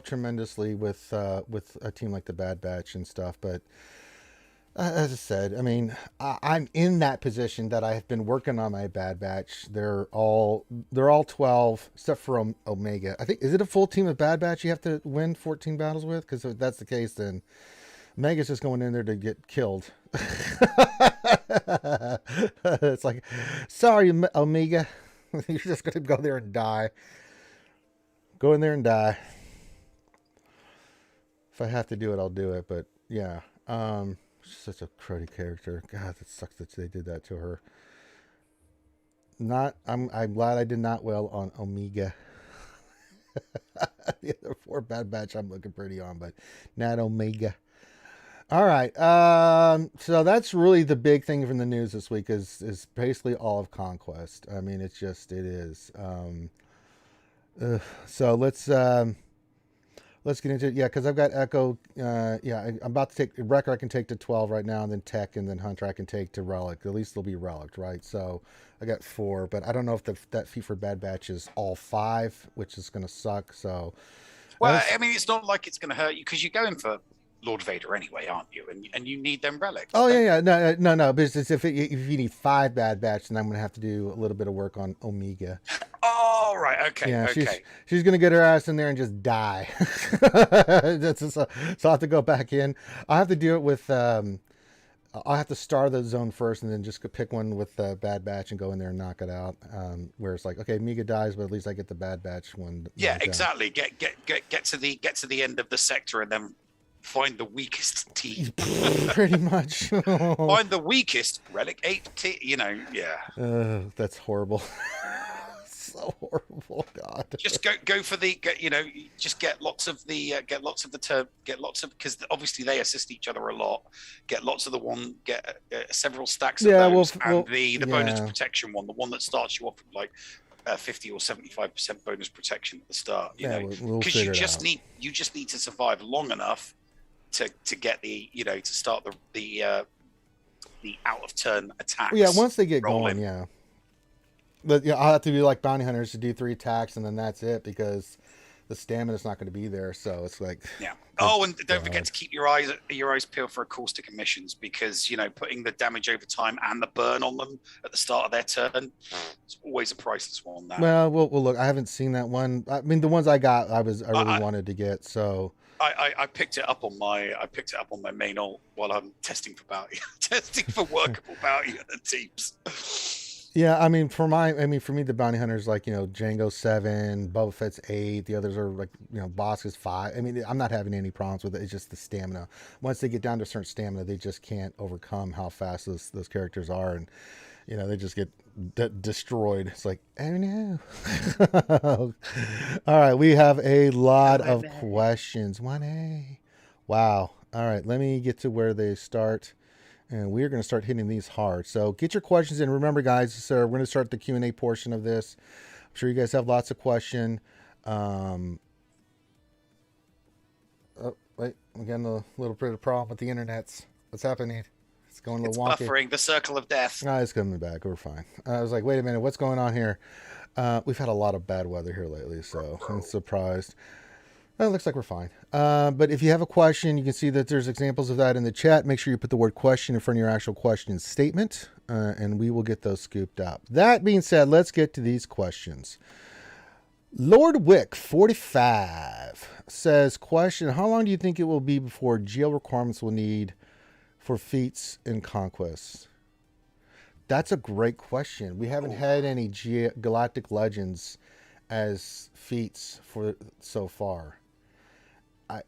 tremendously with a team like the Bad Batch and stuff, but as I said, I mean, I'm in that position that I have been working on my Bad Batch. They're all 12 except for Omega. I think, is it a full team of Bad Batch you have to win 14 battles with? Because if that's the case, then Mega's just going in there to get killed. It's like, sorry, Omega. You're just going to go there and die. Go in there and die. If I have to do it, I'll do it. But yeah, she's such a cruddy character. God, that sucks that they did that to her. I'm glad I did not well on Omega. The other 4 Bad Batch I'm looking pretty on, but not Omega. All right. So that's really the big thing from the news this week is basically all of Conquest. I mean, it is. So let's get into it. Yeah, because I've got Echo. I'm about to take Wrecker. I can take to 12 right now, and then Tech, and then Hunter I can take to Relic. At least they'll be Relic, right? So I got 4, but I don't know if that feat for Bad Batch is all 5, which is going to suck. So, well, I mean, it's not like it's going to hurt you because you're going for Lord Vader anyway, aren't you? And you need them relics. Oh yeah. No. But it's if you need 5 Bad Batch, then I'm going to have to do a little bit of work on Omega. Oh right, okay. Yeah, okay. She's going to get her ass in there and just die. So I'll have to go back in. I'll have to do it with. I'll have to star the zone first, and then just pick one with Bad Batch and go in there and knock it out. Where it's like, okay, Omega dies, but at least I get the Bad Batch one. Yeah, exactly. Get to the end of the sector, and then find the weakest team. Pretty much. Find the weakest relic 8 team. Yeah. That's horrible. So horrible. God. Just go for the just get lots of because obviously they assist each other a lot. Get lots of the one. Get several stacks of those, and the bonus protection one, the one that starts you off with like 50 or 75% bonus protection at the start. Because you just need to survive long enough to get the to start the out of turn attacks. Yeah, once they get going, yeah. But yeah, I'll have to be like bounty hunters to do 3 attacks and then that's it because the stamina's not going to be there. So it's like and don't forget to keep your eyes peeled for acoustic emissions because putting the damage over time and the burn on them at the start of their turn, it's always a priceless one. Well, look, I haven't seen that one. I mean, the ones I got, I really wanted to get. So I picked it up on my main ult while I'm testing for workable bounty teams. Yeah, I mean, for me, the bounty hunters like Django 7, Boba Fett's 8. The others are like Bosk is 5. I mean, I'm not having any problems with it. It's just the stamina. Once they get down to a certain stamina, they just can't overcome how fast those characters are, and they just get destroyed. It's like, oh no. All right, we have a lot of questions. 1A. Wow. All right, let me get to where they start. And we're going to start hitting these hard. So get your questions in. Remember, guys, we're going to start the Q&A portion of this. I'm sure you guys have lots of questions. Oh, wait. I'm getting a little bit of a problem with the internet. What's happening? It's going a little wonky. Buffering, the circle of death. No, it's coming back. We're fine. I was like, wait a minute. What's going on here? We've had a lot of bad weather here lately, so I'm surprised. It looks like we're fine. But if you have a question, you can see that there's examples of that in the chat. Make sure you put the word question in front of your actual question statement, and we will get those scooped up. That being said, let's get to these questions. Lord Wick 45 says, question, how long do you think it will be before GL requirements will need for feats in Conquest? That's a great question. We haven't had any Galactic Legends as feats for so far.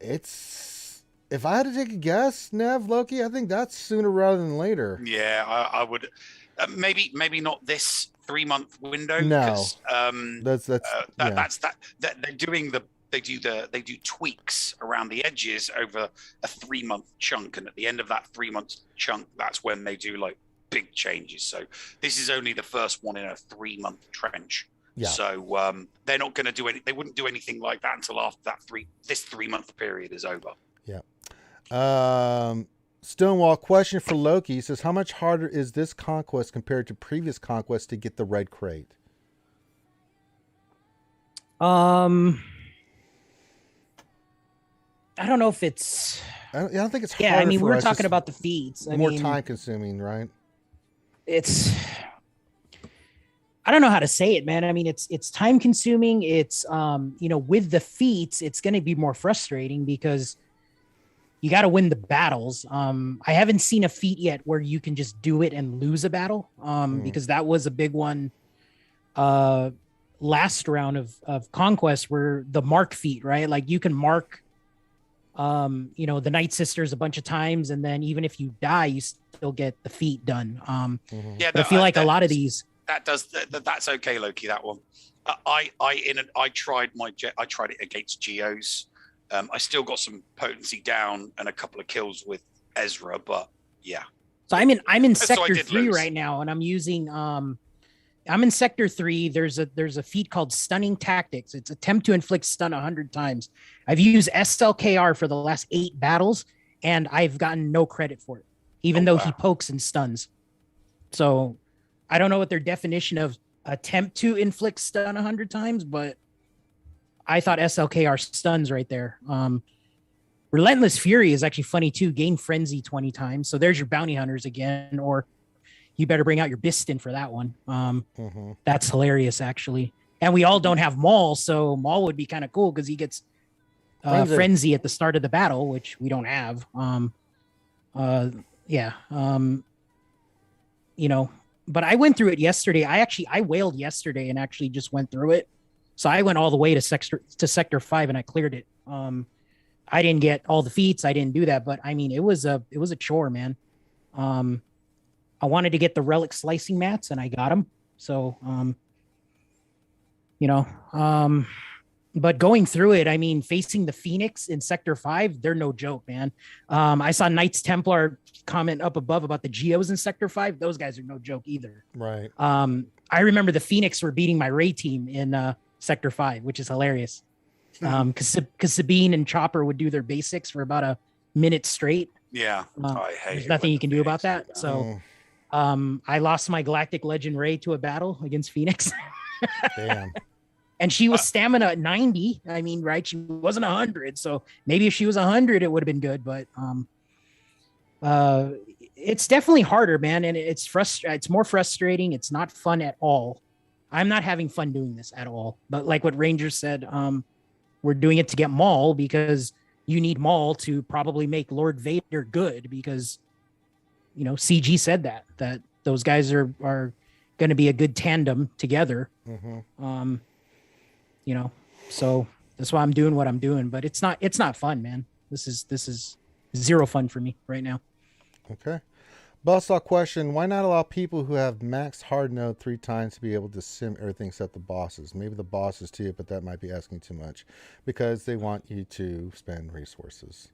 If I had to take a guess, Nev, Loki, I think that's sooner rather than later. Yeah, I would. Maybe not this 3-month window. No, that's they're doing they do tweaks around the edges over a 3-month chunk, and at the end of that 3-month chunk, that's when they do like big changes. So this is only the first one in a 3-month trench. Yeah. So they're not going to do any. They wouldn't do anything like that until after this 3-month period is over. Yeah. Stonewall question for Loki says, how much harder is this Conquest compared to previous Conquests to get the red crate? I don't know if it's. I don't think it's. Yeah, I mean, we were talking about the feeds. More time consuming, right? It's. I don't know how to say it, man. I mean, it's time consuming. It's with the feats, it's going to be more frustrating because you got to win the battles. I haven't seen a feat yet where you can just do it and lose a battle, because that was a big one last round of Conquest, where the mark feat, right? Like you can mark, the Night Sisters a bunch of times, and then even if you die, you still get the feat done. Yeah, but I feel like a lot of these that's okay, Loki. That one, I tried it against Geos. I still got some potency down and a couple of kills with Ezra, but yeah. So I'm in So I sector did 3 lose. right now, and I'm using I'm in sector 3. There's a feat called Stunning Tactics. It's attempt to inflict stun 100 times. I've used SLKR for the last 8 battles, and I've gotten no credit for it, even though he pokes and stuns. So I don't know what their definition of attempt to inflict stun 100 times, but I thought SLKR stuns right there. Relentless Fury is actually funny too. Gain Frenzy 20 times. So there's your bounty hunters again, or you better bring out your Biston for that one. That's hilarious, actually. And we all don't have Maul, so Maul would be kind of cool because he gets Frenzy at the start of the battle, which we don't have. But I went through it yesterday. I whaled yesterday and actually just went through it. So I went all the way to sector 5 and I cleared it. I didn't get all the feats. I didn't do that, but I mean, it was a chore, man. I wanted to get the relic slicing mats and I got them. So, but going through it, I mean, facing the Phoenix in sector 5, they're no joke, man. I saw Knights Templar comment up above about the Geos in sector 5. Those guys are no joke either. Right. I remember the Phoenix were beating my Ray team in sector 5, which is hilarious. Because Sabine and Chopper would do their basics for about a minute straight. Yeah. I hate There's it nothing when you can the do about Phoenix that. So I lost my Galactic Legend Ray to a battle against Phoenix. Damn. And she was stamina at 90. I mean, right? She wasn't 100. So maybe if she was 100, it would have been good. But it's definitely harder, man. And it's more frustrating. It's not fun at all. I'm not having fun doing this at all. But like what Ranger said, we're doing it to get Maul because you need Maul to probably make Lord Vader good because, CG said that those guys are going to be a good tandem together. So that's why I'm doing what I'm doing, but it's not fun, man. This is zero fun for me right now. Okay. Buzzsaw question: why not allow people who have maxed hard node 3 times to be able to sim everything except the bosses? Maybe the bosses too, but that might be asking too much because they want you to spend resources.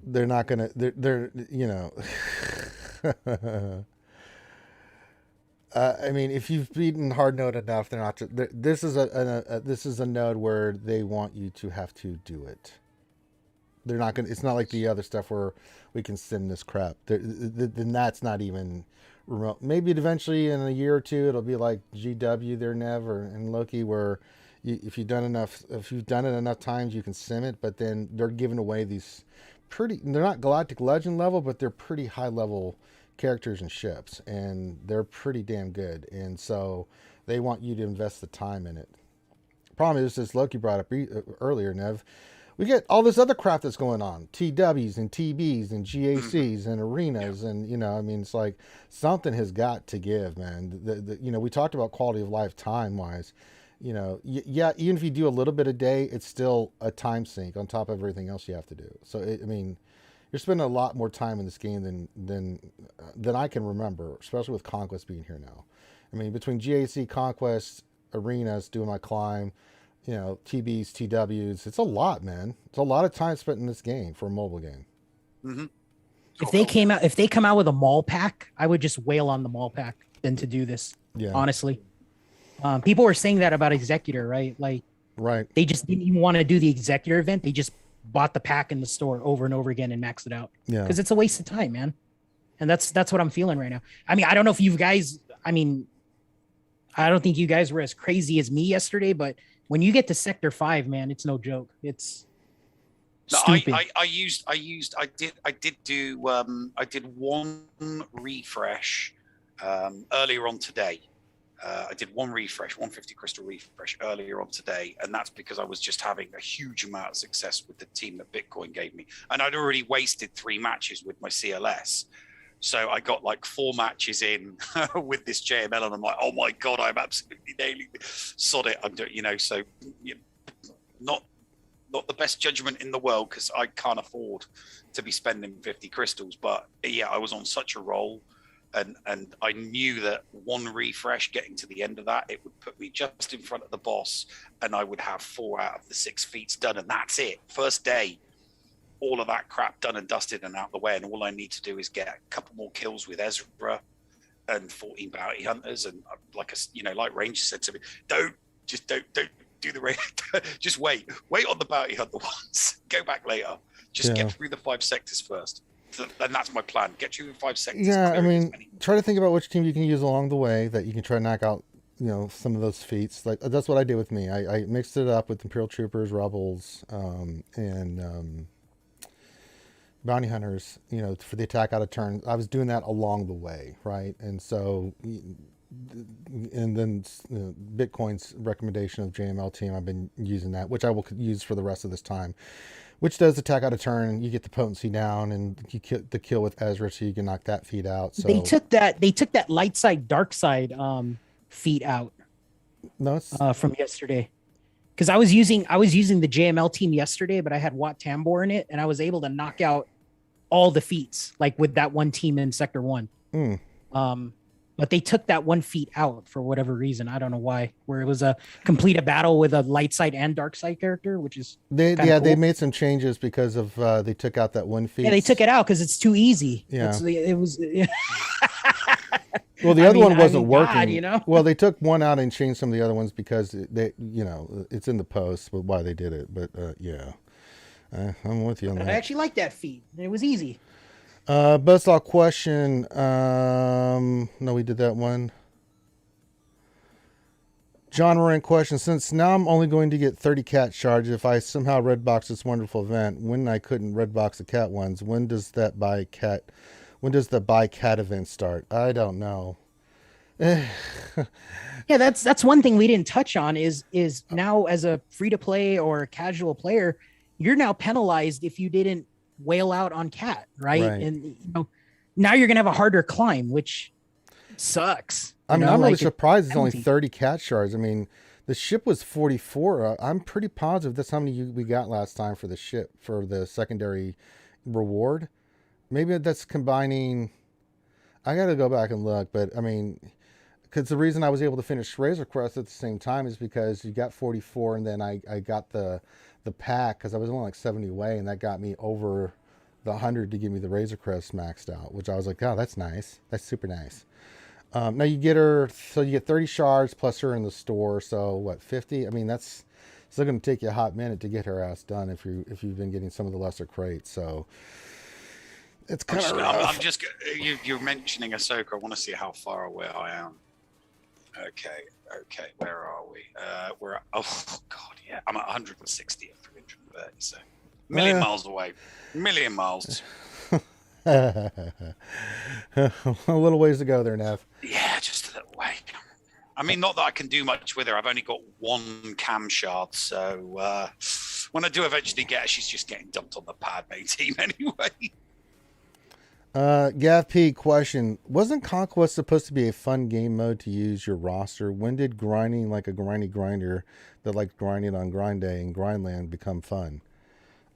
They're not gonna. They're I mean, if you've beaten hard node enough, they're not. This is a node where they want you to have to do it. They're not gonna. It's not like the other stuff where we can sim this crap. Then that's not even remote. Maybe eventually in a year or two, it'll be like GW, their Nev, and Loki, where if you've done it enough times, you can sim it. But then they're giving away these they're not Galactic Legend level, but they're pretty high level characters and ships, and they're pretty damn good. And so they want you to invest the time in it. Problem is, as Loki brought up earlier, Nev, we get all this other crap that's going on, TWs and TBs and GACs and arenas, and it's like something has got to give, man. We talked about quality of life time wise. Even if you do a little bit a day, it's still a time sink on top of everything else you have to do. So you're spending a lot more time in this game than I can remember, especially with Conquest being here now. I mean, between GAC, Conquest, arenas, doing my climb, TBs, TWs, it's a lot, man. It's a lot of time spent in this game for a mobile game. Mm-hmm. If they come out with a mall pack, I would just wail on the mall pack than to do this. Yeah. Honestly. People were saying that about Executor, right? Like, right. They just didn't even want to do the Executor event. They just bought the pack in the store over and over again and maxed it out. Yeah. Because it's a waste of time, man. And that's what I'm feeling right now. I mean, I don't know if you guys, I don't think you guys were as crazy as me yesterday, but when you get to sector 5, man, it's no joke. It's stupid. I did one refresh earlier on today. I did one refresh, 150 crystal refresh earlier on today, and that's because I was just having a huge amount of success with the team that Bitcoin gave me, and I'd already wasted 3 matches with my CLS. So I got like 4 matches in with this JML, and I'm like, oh my god, I'm absolutely nailing it. Sod it, I'm doing, so not the best judgment in the world because I can't afford to be spending 50 crystals, but yeah, I was on such a roll. And I knew that one refresh, getting to the end of that, it would put me just in front of the boss, and I would have 4 out of the 6 feats done, and that's it. First day, all of that crap done and dusted and out the way, and all I need to do is get a couple more kills with Ezra and 14 bounty hunters, and like Ranger said to me, don't do the raid. Just wait on the bounty hunter ones. Go back later. Just get through the 5 sectors first. And that's my plan. Get you in 5 seconds. Yeah, I mean, try to think about which team you can use along the way that you can try to knock out, some of those feats. Like that's what I did with me. I mixed it up with Imperial Troopers, Rebels, and Bounty Hunters. For the attack out of turn. I was doing that along the way, right? And so, and then Bitcoin's recommendation of JML team, I've been using that, which I will use for the rest of this time. Which does attack out of turn. You get the potency down, and you get the kill with Ezra, so you can knock that feat out. So They took that light side, dark side feat out. No, it's from yesterday, because I was using the JML team yesterday, but I had Wat Tambor in it, and I was able to knock out all the feats like with that one team in Sector 1. But they took that one feat out for whatever reason. I don't know why. Where it was a complete a battle with a light side and dark side character, which is they cool. They made some changes because of they took out that one feat. Yeah, they took it out because it's too easy. Yeah, it was. Well, the other one wasn't working. God, Well, they took one out and changed some of the other ones because they, it's in the post with why they did it. But yeah, I'm with you on that. I actually like that feat. It was easy. Buzzsaw question. No, we did that one. John Moran question. Since now I'm only going to get 30 cat shards, if I somehow red box this wonderful event, when I couldn't red box the cat ones, when does the buy cat event start? I don't know. Yeah, that's one thing we didn't touch on is now as a free to play or a casual player, you're now penalized if you didn't whale out on cat, right? And now you're gonna have a harder climb, which sucks. I'm really surprised it's only 30 cat shards. I mean, the ship was 44. I'm pretty positive that's how many we got last time for the ship for the secondary reward. Maybe that's combining. I got to go back and look, but I mean, because the reason I was able to finish Razor Crest at the same time is because you got 44, and then I got the pack because I was only like 70 away, and that got me over the 100 to give me the Razor Crest maxed out, which I was like, oh, that's nice. That's super nice. Now you get her, so you get 30 shards plus her in the store. So what, 50? I mean, that's still going to take you a hot minute to get her ass done if you've been getting some of the lesser crates. So it's kind of rough. I'm just you're mentioning Ahsoka. I want to see how far away I am. Okay, where are we? We're at, oh god, yeah, I'm at 160 at 330, so million miles away. Million miles. A little ways to go there, Nev. Yeah, just a little way. I mean, not that I can do much with her. I've only got 1 cam shard, so when I do eventually get her, she's just getting dumped on the Padme team anyway. Gav P question: wasn't Conquest supposed to be a fun game mode to use your roster? When did grinding like a grindy grinder that liked grinding on grind day and grindland become fun?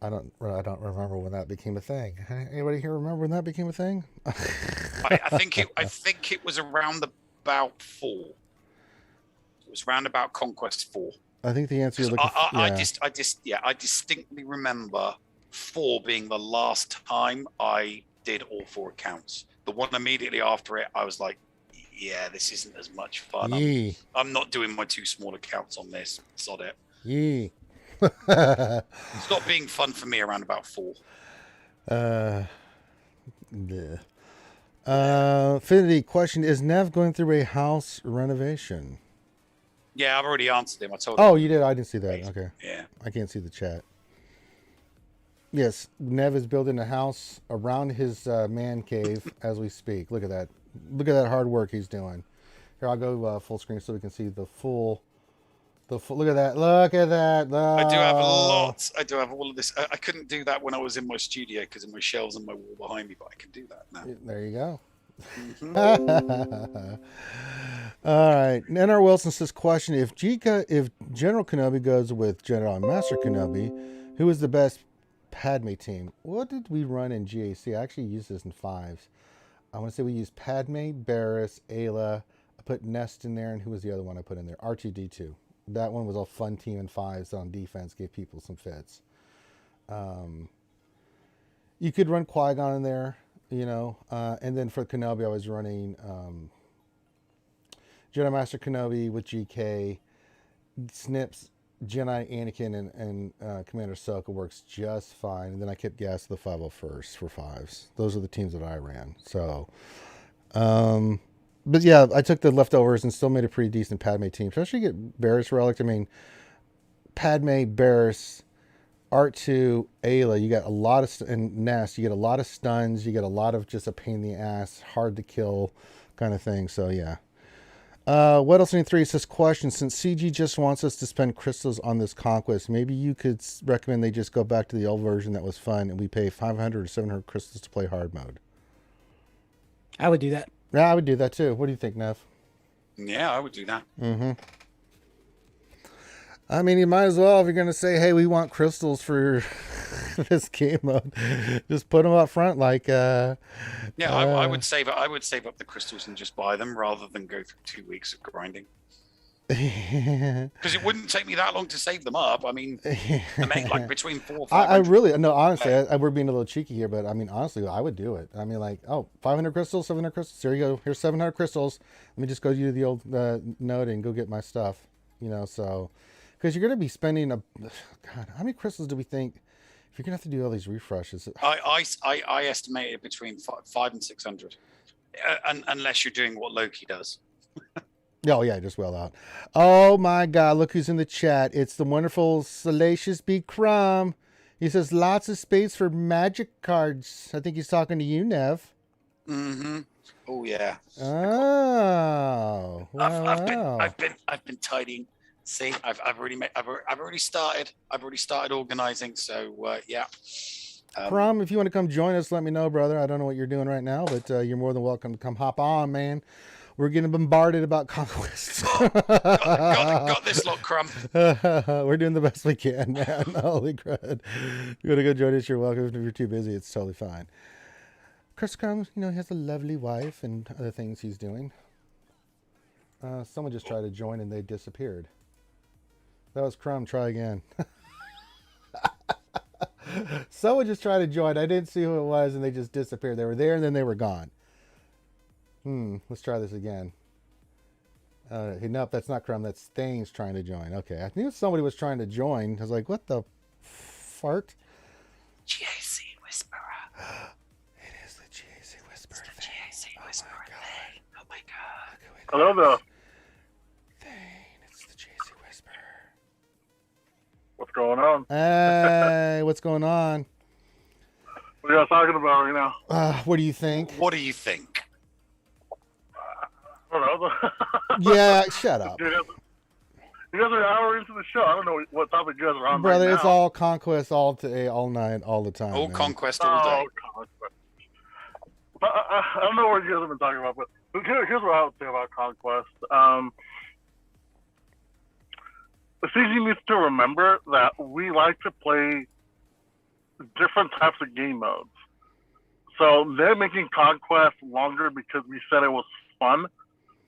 I don't remember when that became a thing. Anybody here remember when that became a thing? I think it was around about 4. It was round about Conquest 4. I think the answer. I distinctly remember 4 being the last time I did all 4 accounts. The one immediately after it, I was like, yeah, this isn't as much fun. I'm not doing my 2 small accounts on this. Sod it. Yee. Stop being fun for me around about 4. Finity question: is Nev going through a house renovation? Yeah, I've already answered him. I told him. Oh, you did? I didn't see that. Okay. Yeah. I can't see the chat. Yes, Nev is building a house around his man cave as we speak. Look at that. Look at that hard work he's doing. Here, I'll go full screen so we can see the full. Look at that! Look at that! I do have lots. I do have all of this. I couldn't do that when I was in my studio because of my shelves and my wall behind me, but I can do that now. There you go. Mhm. All right. N.R. Wilson says, question: if General Kenobi goes with Jedi Master Kenobi, who is the best Padme team? What did we run in GAC? I actually used this in 5s. I want to say we used Padme, Barriss, Ayla. I put Nest in there, and who was the other one I put in there? R2D2. That one was a fun team in 5s on defense, gave people some fits. You could run Qui-Gon in there, you know, and then for Kenobi, I was running Jedi Master Kenobi with GK, Snips, Jedi Anakin, and Commander Ahsoka works just fine. And then I kept gas to the 501st for 5s. Those are the teams that I ran. So, but yeah, I took the leftovers and still made a pretty decent Padme team. Especially get Barriss Relic. I mean, Padme, Barriss, R2, Ayla, you got a lot of, and Nest, you get a lot of stuns. You get a lot of just a pain in the ass, hard to kill kind of thing. So yeah. What else in 3 says, question, since CG just wants us to spend crystals on this Conquest, maybe you could recommend they just go back to the old version that was fun and we pay 500 or 700 crystals to play hard mode. I would do that. Yeah, I would do that too. What do you think, Nev? Yeah, I would do that. Mm-hmm. I mean, you might as well, if you're going to say, hey, we want crystals for this game mode, just put them up front. Like, I would save up the crystals and just buy them rather than go through 2 weeks of grinding. Because it wouldn't take me that long to save them up. I mean, I make like between 4 or 5. I really, no, honestly, we're being a little cheeky here, but I mean, honestly, I would do it. I mean, like, 500 crystals, 700 crystals. Here you go. Here's 700 crystals. Let me just go to the old node and go get my stuff, you know, so. Because you're going to be spending God, how many crystals do we think? If you're going to have to do all these refreshes. I estimate it between 500 and 600. Unless you're doing what Loki does. Oh, yeah, just well out. Oh, my God. Look who's in the chat. It's the wonderful Salacious B. Crumb. He says, lots of space for magic cards. I think he's talking to you, Nev. Mm-hmm. Oh, yeah. Oh. Wow. I've been tidying. See, I've already started. I've already started organizing. So, yeah. Crumb, if you want to come join us, let me know, brother. I don't know what you're doing right now, but you're more than welcome to come hop on, man. We're getting bombarded about Conquest. got this lot, Crumb. We're doing the best we can, man. Holy crud. You want to go join us, you're welcome. If you're too busy, it's totally fine. Chris Crumb, you know, he has a lovely wife and other things he's doing. Someone just tried to join and they disappeared. That was Crumb. Try again. Someone just tried to join. I didn't see who it was and they just disappeared. They were there and then they were gone. Let's try this again. Nope, that's not Crumb. That's Thanes trying to join. Okay, I knew somebody was trying to join. I was like, what the fart? GAC Whisperer. It is the GAC Whisperer. It's the GAC Whisperer. Oh my God. Hello there. Thane, it's the GAC Whisperer. What's going on? Hey, what's going on? What are you guys talking about right now? What do you think? What do you think? I don't know. Yeah, shut up. You guys are an hour into the show. I don't know what topic you guys are on. Brother, right it's now. all Conquest all day, all night, all the time. All man. Conquest all day. Conquest. I don't know what you guys have been talking about, but here's what I would say about Conquest. The CG needs to remember that we like to play different types of game modes. So they're making Conquest longer because we said it was fun,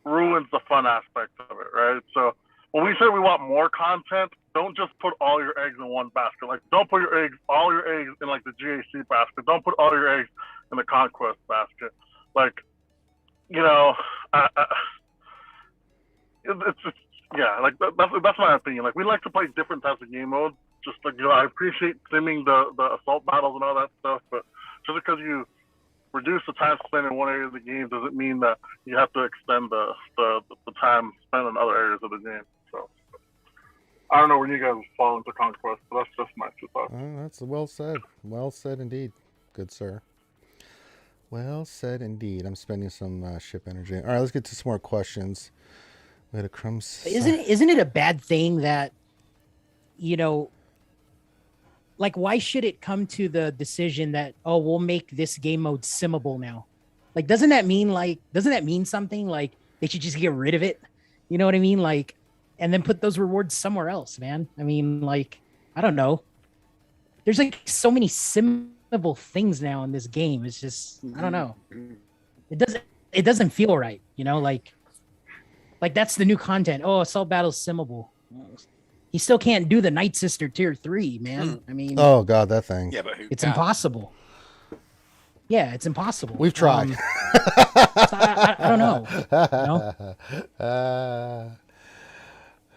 ruins the fun aspect of it, right? So when we say we want more content, don't just put all your eggs in one basket. Like, don't put all your eggs in like the GAC basket. Don't put all your eggs in the Conquest basket. Like, you know, like that's my opinion. Like, we like to play different types of game modes. Just like, you know, I appreciate simming the assault battles and all that stuff, but just because you reduce the time spent in one area of the game doesn't mean that you have to extend the time spent in other areas of the game. So I don't know where you guys fall into Conquest, but that's just my two thoughts. That's well said. Well said indeed, good sir. Well said indeed. I'm spending some ship energy. All right, let's get to some more questions. We had a crumbs. Isn't it a bad thing that, you know, like why should it come to the decision that, oh, we'll make this game mode simmable now? Like, doesn't that mean something? Like they should just get rid of it. You know what I mean? Like, and then put those rewards somewhere else, man. I mean, like, I don't know. There's like so many simmable things now in this game. It's just, I don't know. It doesn't feel right, you know, like that's the new content. Oh, Assault Battle's simmable. You still can't do the Night Sister tier 3, man. I mean, oh god, that thing. Yeah, but who it's can? impossible. Yeah, it's impossible. We've tried. So I don't know. You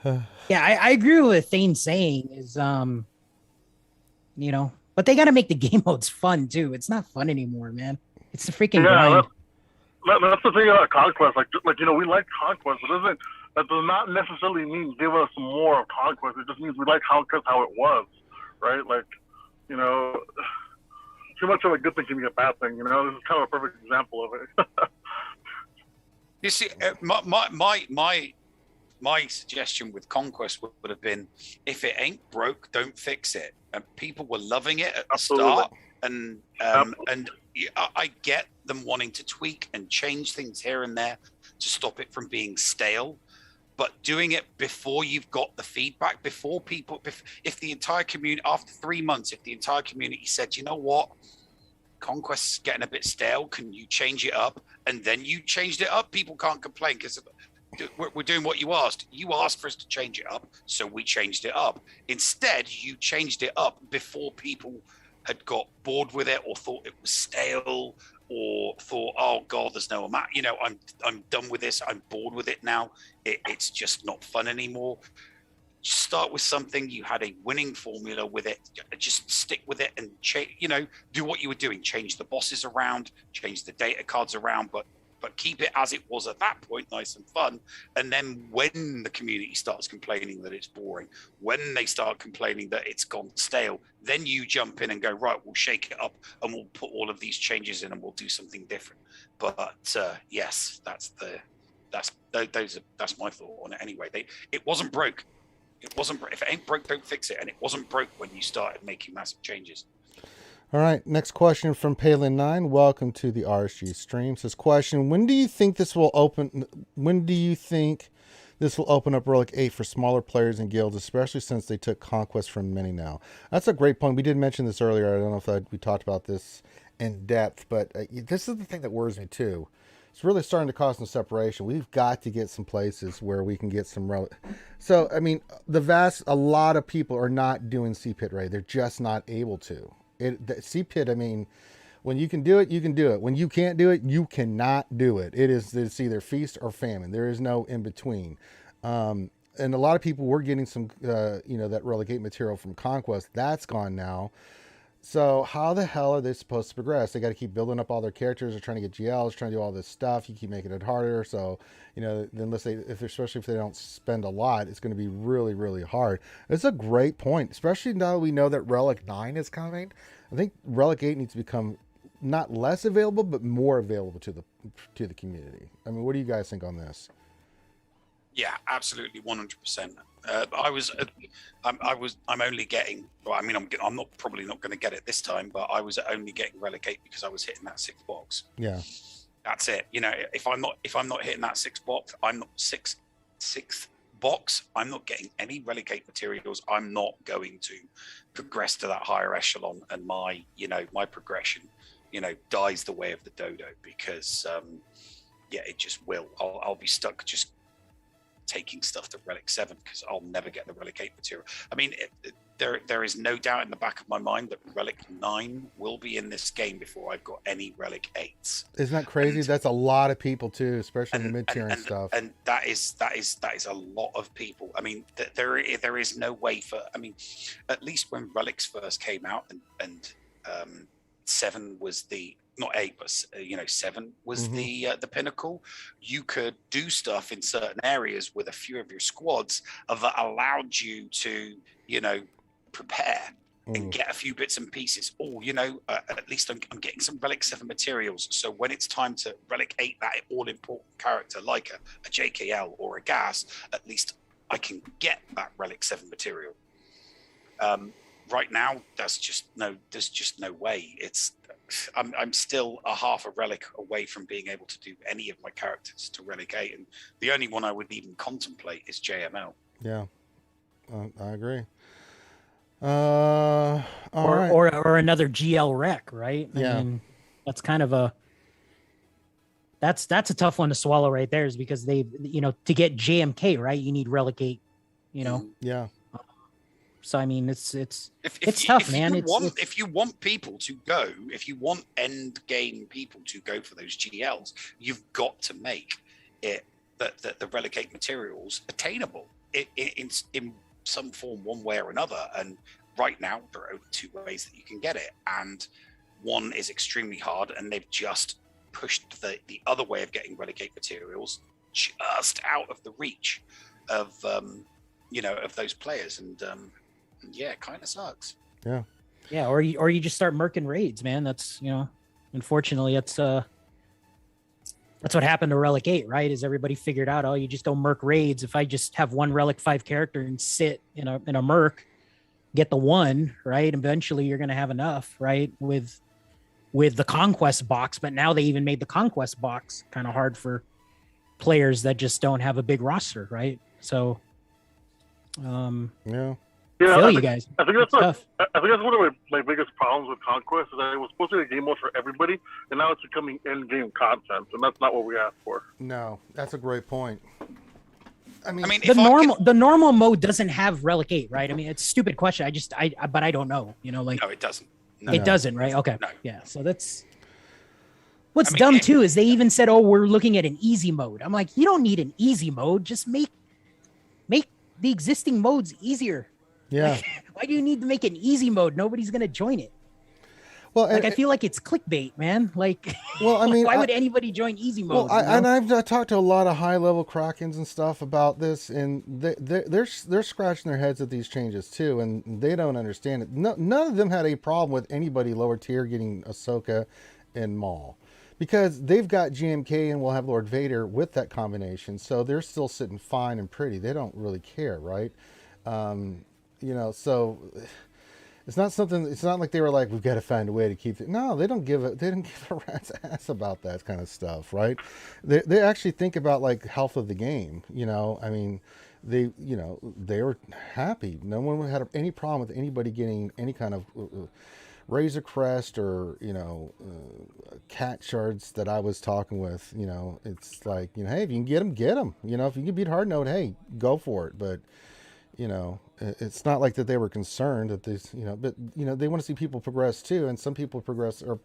know? Yeah, I agree with what Thane's saying is, you know, but they got to make the game modes fun too. It's not fun anymore, man. It's the freaking grind. That's the thing about Conquest. Like you know, we like Conquest, but that does not necessarily mean give us more of Conquest. It just means we like Conquest how it was, right? Like, you know, too much of a good thing can be a bad thing. You know, this is kind of a perfect example of it. You see, my suggestion with Conquest would have been, if it ain't broke, don't fix it. And people were loving it at the start, and I get them wanting to tweak and change things here and there to stop it from being stale. But doing it before you've got the feedback, before people, if the entire community, after 3 months, if the entire community said, you know what, Conquest's getting a bit stale, can you change it up? And then you changed it up, people can't complain because we're doing what you asked. You asked for us to change it up, so we changed it up. Instead, you changed it up before people had got bored with it or thought it was stale or thought, oh God, there's no amount. You know, I'm done with this. I'm bored with it now. It's just not fun anymore. Just start with something. You had a winning formula with it. Just stick with it and you know, do what you were doing. Change the bosses around, change the data cards around, but keep it as it was at that point, nice and fun. And then when the community starts complaining that it's boring, when they start complaining that it's gone stale, then you jump in and go, right, we'll shake it up and we'll put all of these changes in and we'll do something different. But yes, that's my thought on it anyway. It wasn't broke. It wasn't. If it ain't broke, don't fix it. And it wasn't broke when you started making massive changes. All right, next question from Palin9. Welcome to the RSG stream. Says question, when do you think this will open up Relic 8 for smaller players and guilds, especially since they took Conquest from many now? That's a great point. We did mention this earlier. I don't know if we talked about this in depth, but this is the thing that worries me too. It's really starting to cause some separation. We've got to get some places where we can get some Relic. So, I mean, a lot of people are not doing CPIT raid. They're just not able to. The CPIT, I mean, when you can do it, you can do it. When you can't do it, you cannot do it. It's either feast or famine. There is no in between. And a lot of people were getting some, that Relegate material from Conquest. That's gone now. So how the hell are they supposed to progress? They got to keep building up all their characters. They're trying to get GLs, trying to do all this stuff. You keep making it harder. So, especially if they don't spend a lot, it's going to be really, really hard. It's a great point, especially now that we know that Relic 9 is coming. I think Relic 8 needs to become not less available, but more available to the community. I mean, what do you guys think on this? Yeah, absolutely, 100%. I'm only getting. Well, I mean, I'm not probably not going to get it this time, but I was only getting Relegate because I was hitting that 6 box. Yeah, that's it. You know, if I'm not hitting that 6 box, I'm not sixth box. I'm not getting any Relegate materials. I'm not going to progress to that higher echelon, and my progression, dies the way of the dodo because, it just will. I'll be stuck just taking stuff to Relic 7 because I'll never get the Relegate material. I mean, there is no doubt in the back of my mind that Relic 9 will be in this game before I've got any Relic 8s. Isn't that crazy? That's a lot of people too, especially in the mid-tier and stuff. And that is a lot of people. I mean, there is no way for. I mean, at least when Relics first came out, and 7 was the. Not 8, but 7 was the pinnacle. You could do stuff in certain areas with a few of your squads that allowed you to, prepare. and get a few bits and pieces. Oh, at least I'm getting some Relic 7 materials. So when it's time to Relic 8 that all-important character like a JKL or a Gas, at least I can get that Relic 7 material. Right now, there's just no way. I'm still a half a Relic away from being able to do any of my characters to Relic 8, and the only one I would even contemplate is JML. Yeah, I agree. All right. or another GL Rec, right? I Yeah. mean, that's kind of that's a tough one to swallow right there, is because they, to get JMK, right, you need Relic 8, Yeah. So I mean, it's If tough, if man. If you want people to go, if you want end game people to go for those GLs, you've got to make it the Relic 8 materials attainable in some form, one way or another. And right now, there are only two ways that you can get it, and one is extremely hard, and they've just pushed the other way of getting Relic 8 materials just out of the reach of of those players, and yeah, it kind of sucks. Yeah, or you just start murking raids, man. That's unfortunately that's what happened to Relic 8, right? Is everybody figured out, oh, you just don't murk raids. If I just have one Relic 5 character and sit in a murk, get the one, right? Eventually you're gonna have enough, right? With the Conquest box, but now they even made the Conquest box kind of hard for players that just don't have a big roster, right? So Yeah. Yeah, feel you guys. I think that's Tough. I think that's one of my biggest problems with Conquest, is that it was supposed to be a game mode for everybody, and now it's becoming end-game content, and that's not what we asked for. No, that's a great point. I mean, The normal mode doesn't have Relic 8, right? I mean, it's a stupid question. But I don't know. No, it doesn't. It doesn't, right? Okay. No. Yeah. So that's what's dumb too, is they even said, oh, we're looking at an easy mode. I'm like, you don't need an easy mode. Just make the existing modes easier. yeah. Why do you need to make an easy mode? Nobody's gonna join it. Well, I feel like it's clickbait, man. Like, well, I mean, why would anybody join easy mode? well, and I've talked to a lot of high-level Krakens and stuff about this, and they're scratching their heads at these changes too, and they don't understand it. None of them had a problem with anybody lower tier getting Ahsoka and Maul, because they've got GMK and we'll have Lord Vader with that combination, so they're still sitting fine and pretty. They don't really care, right? So it's not like they were like, we've got to find a way to keep it. No, they didn't give a rat's ass about that kind of stuff, right? They actually think about like health of the game. I mean, they were happy. No one had any problem with anybody getting any kind of Razor Crest or cat shards that I was talking with. It's like, hey, if you can get them, get them. If you can beat hard node, hey, go for it. But it's not like that they were concerned that this, but they want to see people progress too, and some people progress or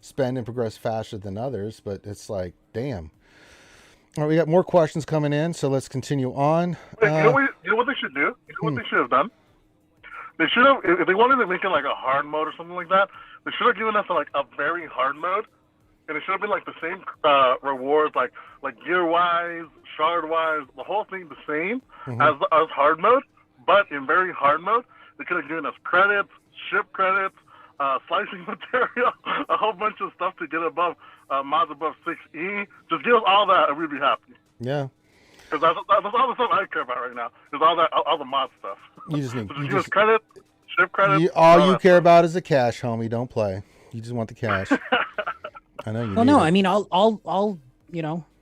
spend and progress faster than others. But it's like, damn. All right, we got more questions coming in, so let's continue on. Wait, you know what they should do? You know what they should have done? They should have, if they wanted to make it like a hard mode or something like that, they should have given us like a very hard mode, and it should have been like the same rewards, like gear wise, shard wise, the whole thing the same as hard mode. But in very hard mode, they could have given us credits, ship credits, slicing material, a whole bunch of stuff to get above mods above 6E. Just give us all that, and we'd be happy. Yeah. Because that's all the stuff I care about right now. Is all the mod stuff. You just need So give us credits, ship credits. All you care about is the cash, homie. Don't play. You just want the cash. I know you. Well, no, I mean,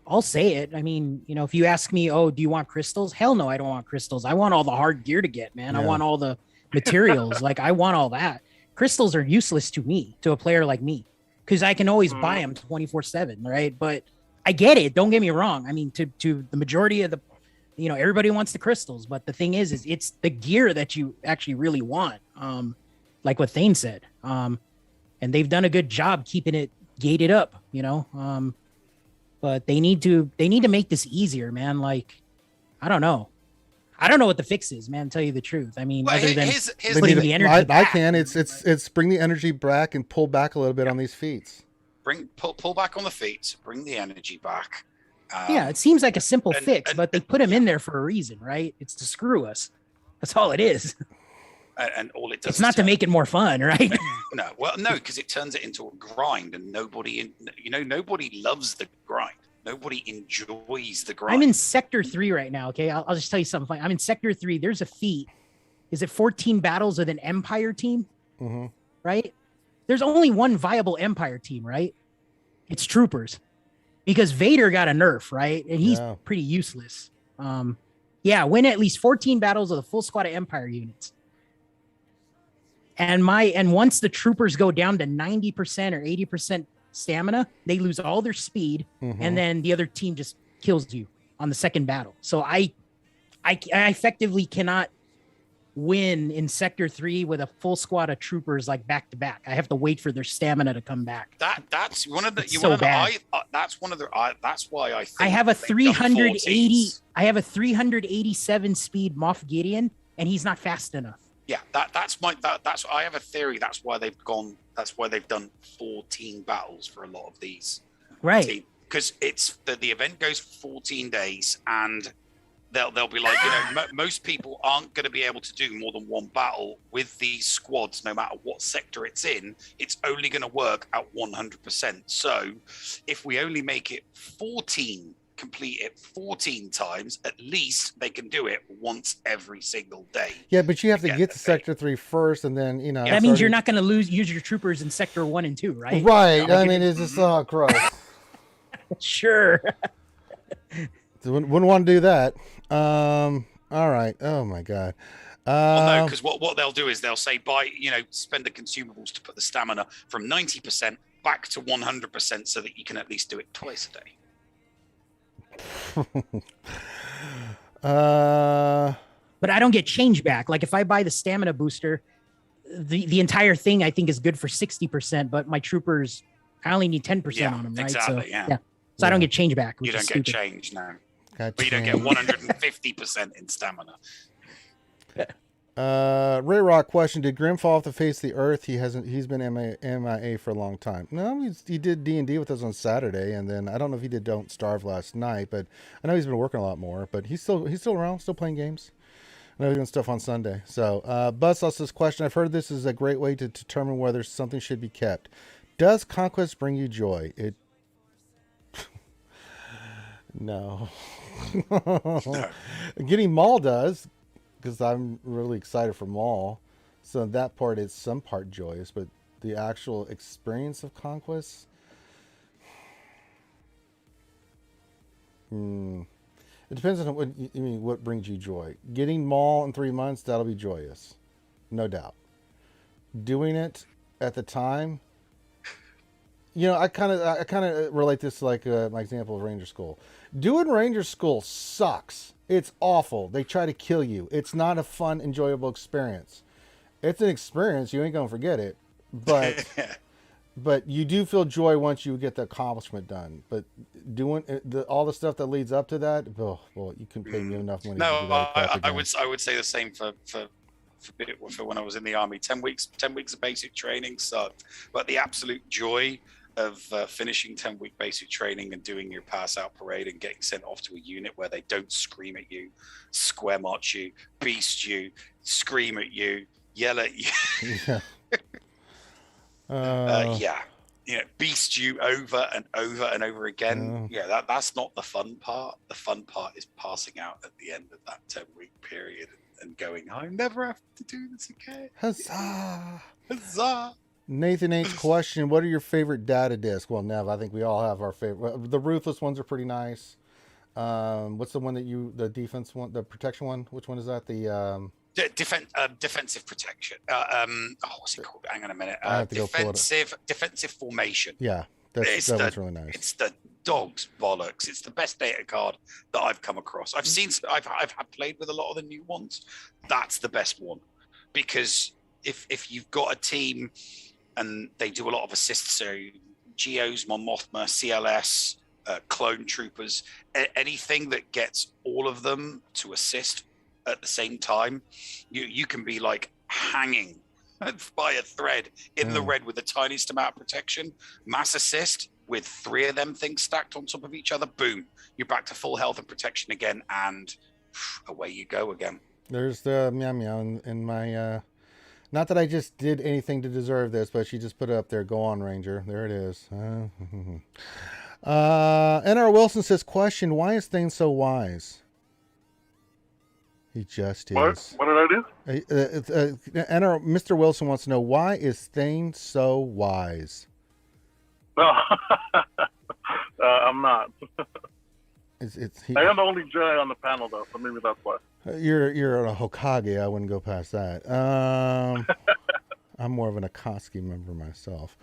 I'll say it. I mean, if you ask me, oh, do you want crystals? Hell no, I don't want crystals. I want all the hard gear to get, man. Yeah. I want all the materials. Like, I want all that. Crystals are useless to me, to a player like me, because I can always buy them 24/7, right? But I get it. Don't get me wrong. I mean, to the majority of the, everybody wants the crystals, but the thing is it's the gear that you actually really want. Like what Thane said. And they've done a good job keeping it gated up, but they need to make this easier, man. Like, I don't know what the fix is, man, to tell you the truth. I mean, other than putting the energy back. I can. It's bring the energy back and pull back a little bit on these feats. Pull back on the feet, bring the energy back. Yeah, it seems like a simple fix, but they put them in there for a reason, right? It's to screw us. That's all it is. and all it does. It's not to make it more fun, right? No, well, no, because it turns it into a grind, and nobody loves the grind. Nobody enjoys the grind. I'm in Sector 3 right now. Okay, I'll just tell you something. I'm in Sector 3. There's a feat. Is it 14 battles with an Empire team? Mm-hmm. Right? There's only one viable Empire team, right? It's Troopers, because Vader got a nerf, right? And he's pretty useless. Win at least 14 battles with a full squad of Empire units. And once the Troopers go down to 90% or 80% stamina, they lose all their speed, and then the other team just kills you on the second battle. So I effectively cannot win in Sector 3 with a full squad of Troopers like back to back. I have to wait for their stamina to come back. That's one of the that's why I think I have a 380 I have a 387 speed Moff Gideon, and he's not fast enough. Yeah, that's I have a theory. That's why they've done 14 battles for a lot of these. Right. Because it's the event goes for 14 days, and they'll be like, most people aren't going to be able to do more than one battle with these squads, no matter what sector it's in. It's only going to work at 100%. So if we only make it 14, complete it 14 times, at least they can do it once every single day. Yeah, but you have to get to Sector 3 first, and then that means you're not going to use your Troopers in Sector 1 and 2, right? Right. I mean, it's just gross. Sure. Wouldn't want to do that. All right. Oh my God. Well, no, because what they'll do is they'll say spend the consumables to put the stamina from 90% back to 100%, so that you can at least do it twice a day. But I don't get change back. Like if I buy the stamina booster, the entire thing I think is good for 60%, but my Troopers, I only need 10% on them, right? Exactly, So I don't get change back. You don't get change now. But you don't get 150% in stamina. Ray Rock question: did Grim fall off the face of the earth? He's been MIA for a long time. No, he did D&D with us on Saturday, and then I don't know if he did Don't Starve last night, but I know he's been working a lot more. But he's still around, still playing games. I know he's doing stuff on Sunday. So Buzz asked this question: I've heard this is a great way to determine whether something should be kept. Does Conquest bring you joy? No. No. Getting Maul does, because I'm really excited for Maul. So that part is some part joyous, but the actual experience of Conquest, it depends on what brings you joy. Getting Maul in 3 months, that'll be joyous, no doubt. Doing it at the time, I kind of relate this to like my example of Ranger School. Doing Ranger School sucks. It's awful. They try to kill you. It's not a fun, enjoyable experience. It's an experience. You ain't gonna forget it, but but you do feel joy once you get the accomplishment done. But doing all the stuff that leads up to that, well, you can pay me enough money. No, to do that I would say the same for when I was in the army. 10 weeks of basic training sucked, but the absolute joy of finishing 10-week basic training and doing your pass out parade and getting sent off to a unit where they don't scream at you, square march you, beast you, scream at you, yell at you. Beast you over and over and over again. That's not the fun part. The fun part is passing out at the end of that 10-week period and going, I never have to do this again. Huzzah! Huzzah! Nathan H. question: what are your favorite data discs? Well, Nev, I think we all have our favorite. The Ruthless ones are pretty nice. What's the one the defense one, the protection one? Which one is that? The defensive protection. What's it called? Hang on a minute. Defensive formation. Yeah, that one's really nice. It's the dog's bollocks. It's the best data card that I've come across. I've played with a lot of the new ones. That's the best one, because if you've got a team and they do a lot of assists, so GOs, Mon Mothma, CLS, clone troopers, anything that gets all of them to assist at the same time, you can be like hanging by a thread in the red with the tiniest amount of protection. Mass assist with 3 of them things stacked on top of each other, boom, you're back to full health and protection again, and away you go again. There's the meow meow in my Not that I just did anything to deserve this, but she just put it up there. Go on, Ranger. There it is. N.R. Wilson says, question, why is Thane so wise? He just is. What did I do? N.R. Mr. Wilson wants to know, why is Thane so wise? No, I'm not. I am the only Jedi on the panel, though, so maybe that's why. You're a Hokage. I wouldn't go past that. I'm more of an Akatsuki member myself.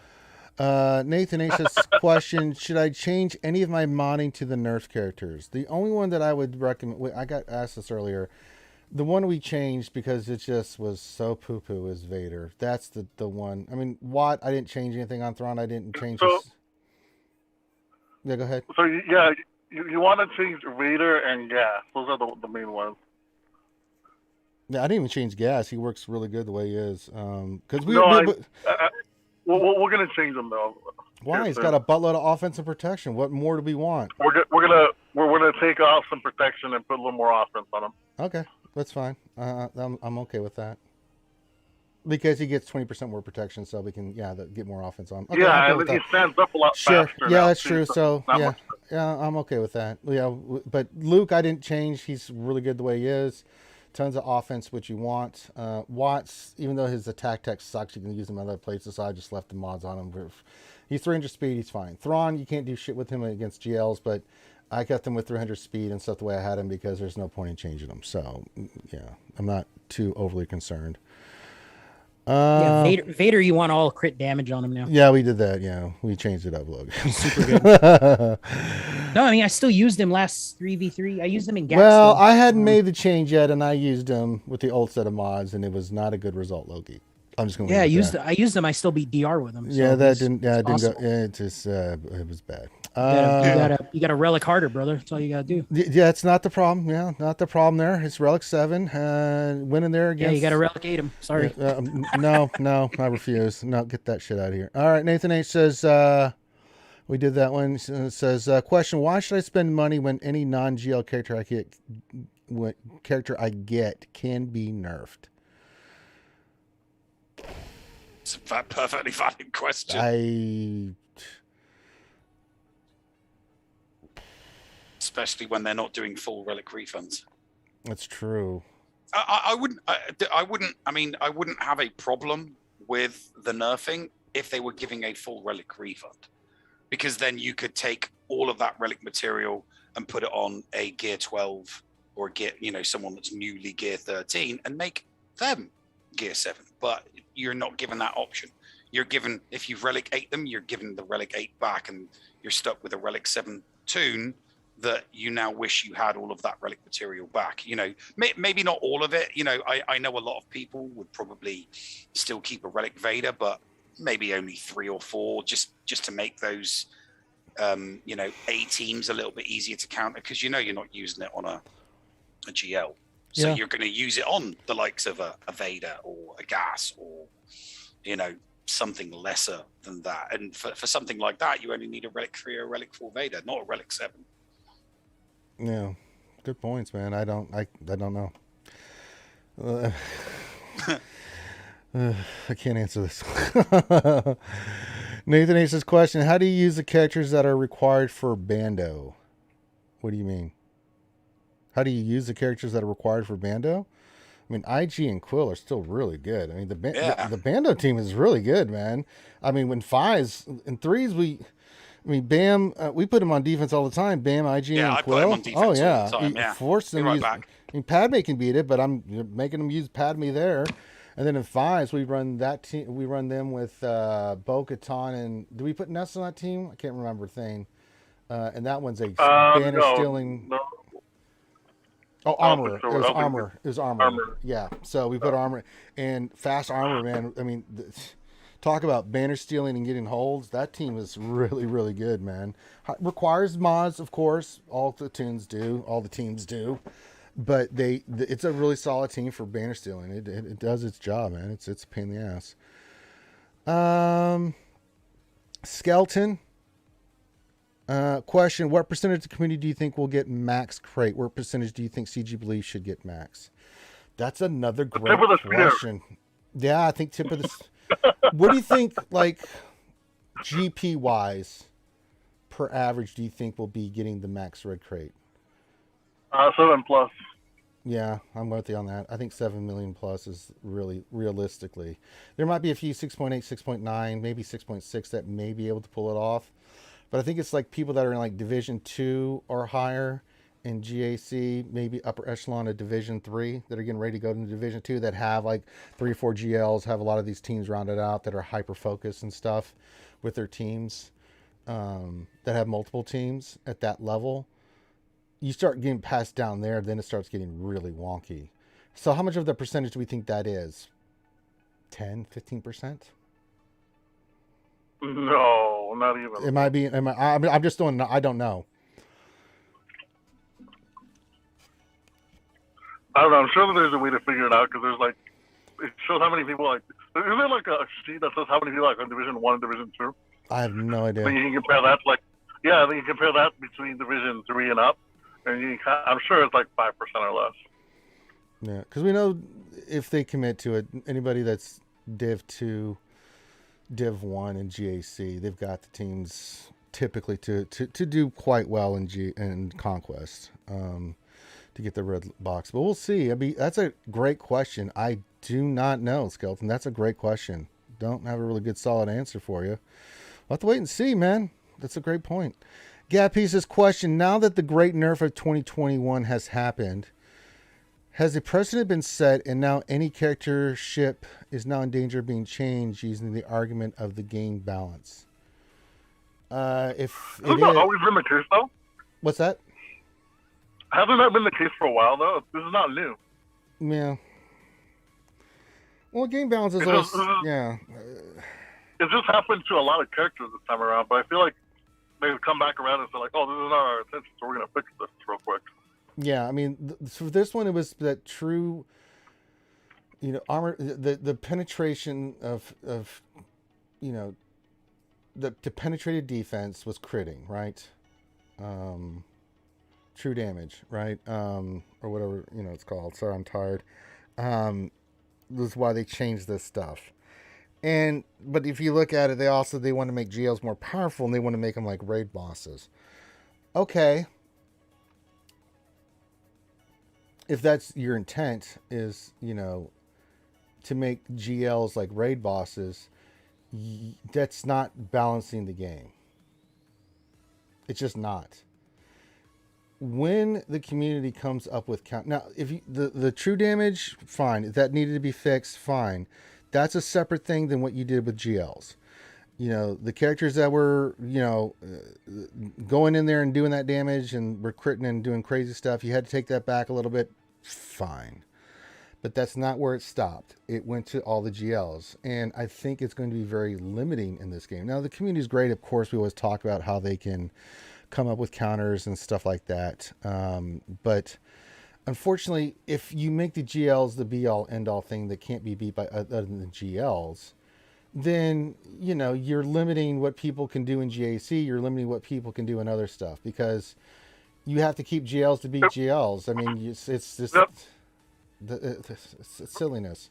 Nathan Ace's question, should I change any of my modding to the nerf characters? The only one that I would recommend, I got asked this earlier, the one we changed because it just was so poo-poo is Vader. That's the one. I mean, Watt, I didn't change anything on Thrawn. I didn't change Yeah, go ahead. So, yeah, you want to change Vader and Gas. Those are the main ones. Yeah, I didn't even change Gas. He works really good the way he is. Because we're going to change him, though. Why? He's got a buttload of offense and protection. What more do we want? We're gonna take off some protection and put a little more offense on him. Okay, that's fine. I'm okay with that. Because he gets 20% more protection, so we can get more offense on him. Okay, yeah, and he stands up a lot faster. Yeah, that's true. So I'm okay with that. Yeah, but Luke, I didn't change. He's really good the way he is. Tons of offense, which you want. Watts, even though his attack tech sucks, you can use him other places. So I just left the mods on him. He's 300 speed. He's fine. Thrawn, you can't do shit with him against GLs, but I kept him with 300 speed and stuff the way I had him because there's no point in changing him. So yeah, I'm not too overly concerned. Vader, you want all crit damage on him now. Yeah, we did that. Yeah, we changed it up, Logan. Super good. No, I mean, I still used him last 3v3. I used him in Gas. Well, I hadn't made the change yet, and I used him with the old set of mods, and it was not a good result, Loki. I'm just going to I used them. I still beat DR with them. So yeah, that didn't. Yeah, it didn't go. Yeah, it just it was bad. You got to relic harder, brother. That's all you got to do. Yeah, it's not the problem. Yeah, not the problem there. It's relic 7 winning there against. Yeah, you got to relic 8 him. Sorry. No, I refuse. No, get that shit out of here. All right, Nathan H says we did that one. It says question: why should I spend money when any non-GL character I get can be nerfed? It's a perfectly valid question. Especially when they're not doing full relic refunds. That's true. I wouldn't have a problem with the nerfing if they were giving a full relic refund, because then you could take all of that relic material and put it on a gear 12 or gear, someone that's newly gear 13 and make them gear 7. But you're not given that option. You're given, if you've relic 8 them, you're given the relic 8 back, and you're stuck with a relic 7 tune that you now wish you had all of that relic material back. Maybe not all of it. I know a lot of people would probably still keep a relic Vader, but maybe only 3 or 4 just to make those A teams a little bit easier to counter, because you're not using it on a GL. So you're going to use it on the likes of a Vader or a Gas or, something lesser than that. And for something like that, you only need a relic 3 or a relic 4 Vader, not a relic 7. Yeah, good points, man. I don't know. I can't answer this. Nathan Ace's question: how do you use the characters that are required for Bando? What do you mean? How do you use the characters that are required for Bando? I mean, IG and Quill are still really good. I mean, the Bando team is really good, man. I mean, when 5s and 3s, Bam, we put him on defense all the time. Bam, IG, and Quill. I put him on defense all the time. Force them right use. Back. I mean, Padme can beat it, but I'm making them use Padme there. And then in 5s, we run that team. We run them with Bo-Katan, and do we put Ness on that team? I can't remember thing. And that one's a banner stealing. No. Oh, armor. It was armor. Yeah. So we put armor and fast armor, man. I mean, talk about banner stealing and getting holds. That team is really, really good, man. Requires mods, of course. All the teams do. But it's a really solid team for banner stealing. It does its job, man. It's a pain in the ass. Skeleton. Question: what percentage of the community do you think will get max crate? What percentage do you think CG Believe should get max? That's another great question. Yeah, I think tip of the. What do you think, like, GP wise, per average? Do you think will be getting the max red crate? 7+. Yeah, I'm with you on that. I think 7 million plus is really realistically. There might be a few 6.8, 6.9, maybe 6.6 that may be able to pull it off. But I think it's like people that are in like Division 2 or higher in GAC, maybe upper echelon of Division 3 that are getting ready to go into Division 2 that have like 3 or 4 GLs, have a lot of these teams rounded out that are hyper focused and stuff with their teams, that have multiple teams at that level. You start getting passed down there, then it starts getting really wonky. So how much of the percentage do we think that is? 10, 15%? No, not even. It might be. I'm just doing. I don't know. I don't know. I'm sure that there's a way to figure it out because there's like, it shows how many people like. Is there like a sheet that says how many people like on Division 1 and Division 2? I have no idea. Then you can compare that to like, yeah, then you compare that between Division 3 and up, and you can, I'm sure it's like 5% or less. Yeah, because we know if they commit to it, anybody that's Div 2, Div 1, and GAC, they've got the teams typically to do quite well in Conquest to get the red box. But we'll see. I mean, that's a great question. I do not know, Skeleton. That's a great question. Don't have a really good solid answer for you. We'll have to wait and see, man. That's a great point. Gap Pieces question. Now that the great nerf of 2021 has happened, has a precedent been set and now any character ship is now in danger of being changed using the argument of the game balance? If Hasn't that always been the case, though? What's that? Hasn't that been the case for a while, though? This is not new. Yeah. Well, game balance is always, yeah. It just happened to a lot of characters this time around, but I feel like they've come back around and say, like, oh, this is not our attention, so we're going to fix this real quick. Yeah, I mean, for this one, it was that true, armor, the penetration of the penetrated defense was critting, right? True damage, right? Or whatever, it's called. Sorry, I'm tired. This is why they changed this stuff. But if you look at it, they want to make GLs more powerful and they want to make them like raid bosses. Okay. If that's your intent is, to make GLs like raid bosses, that's not balancing the game. It's just not. When the community comes up with now, if the true damage, fine. If that needed to be fixed, fine. That's a separate thing than what you did with GLs. The characters that were, going in there and doing that damage and recruiting and doing crazy stuff, you had to take that back a little bit. Fine. But that's not where it stopped. It went to all the GLs. And I think it's going to be very limiting in this game. Now, the community is great. Of course, we always talk about how they can come up with counters and stuff like that. But unfortunately, if you make the GLs the be-all, end-all thing that can't be beat by other than the GLs, then, you're limiting what people can do in GAC. You're limiting what people can do in other stuff because you have to keep GLs to beat GLs. I mean, it's just it's silliness.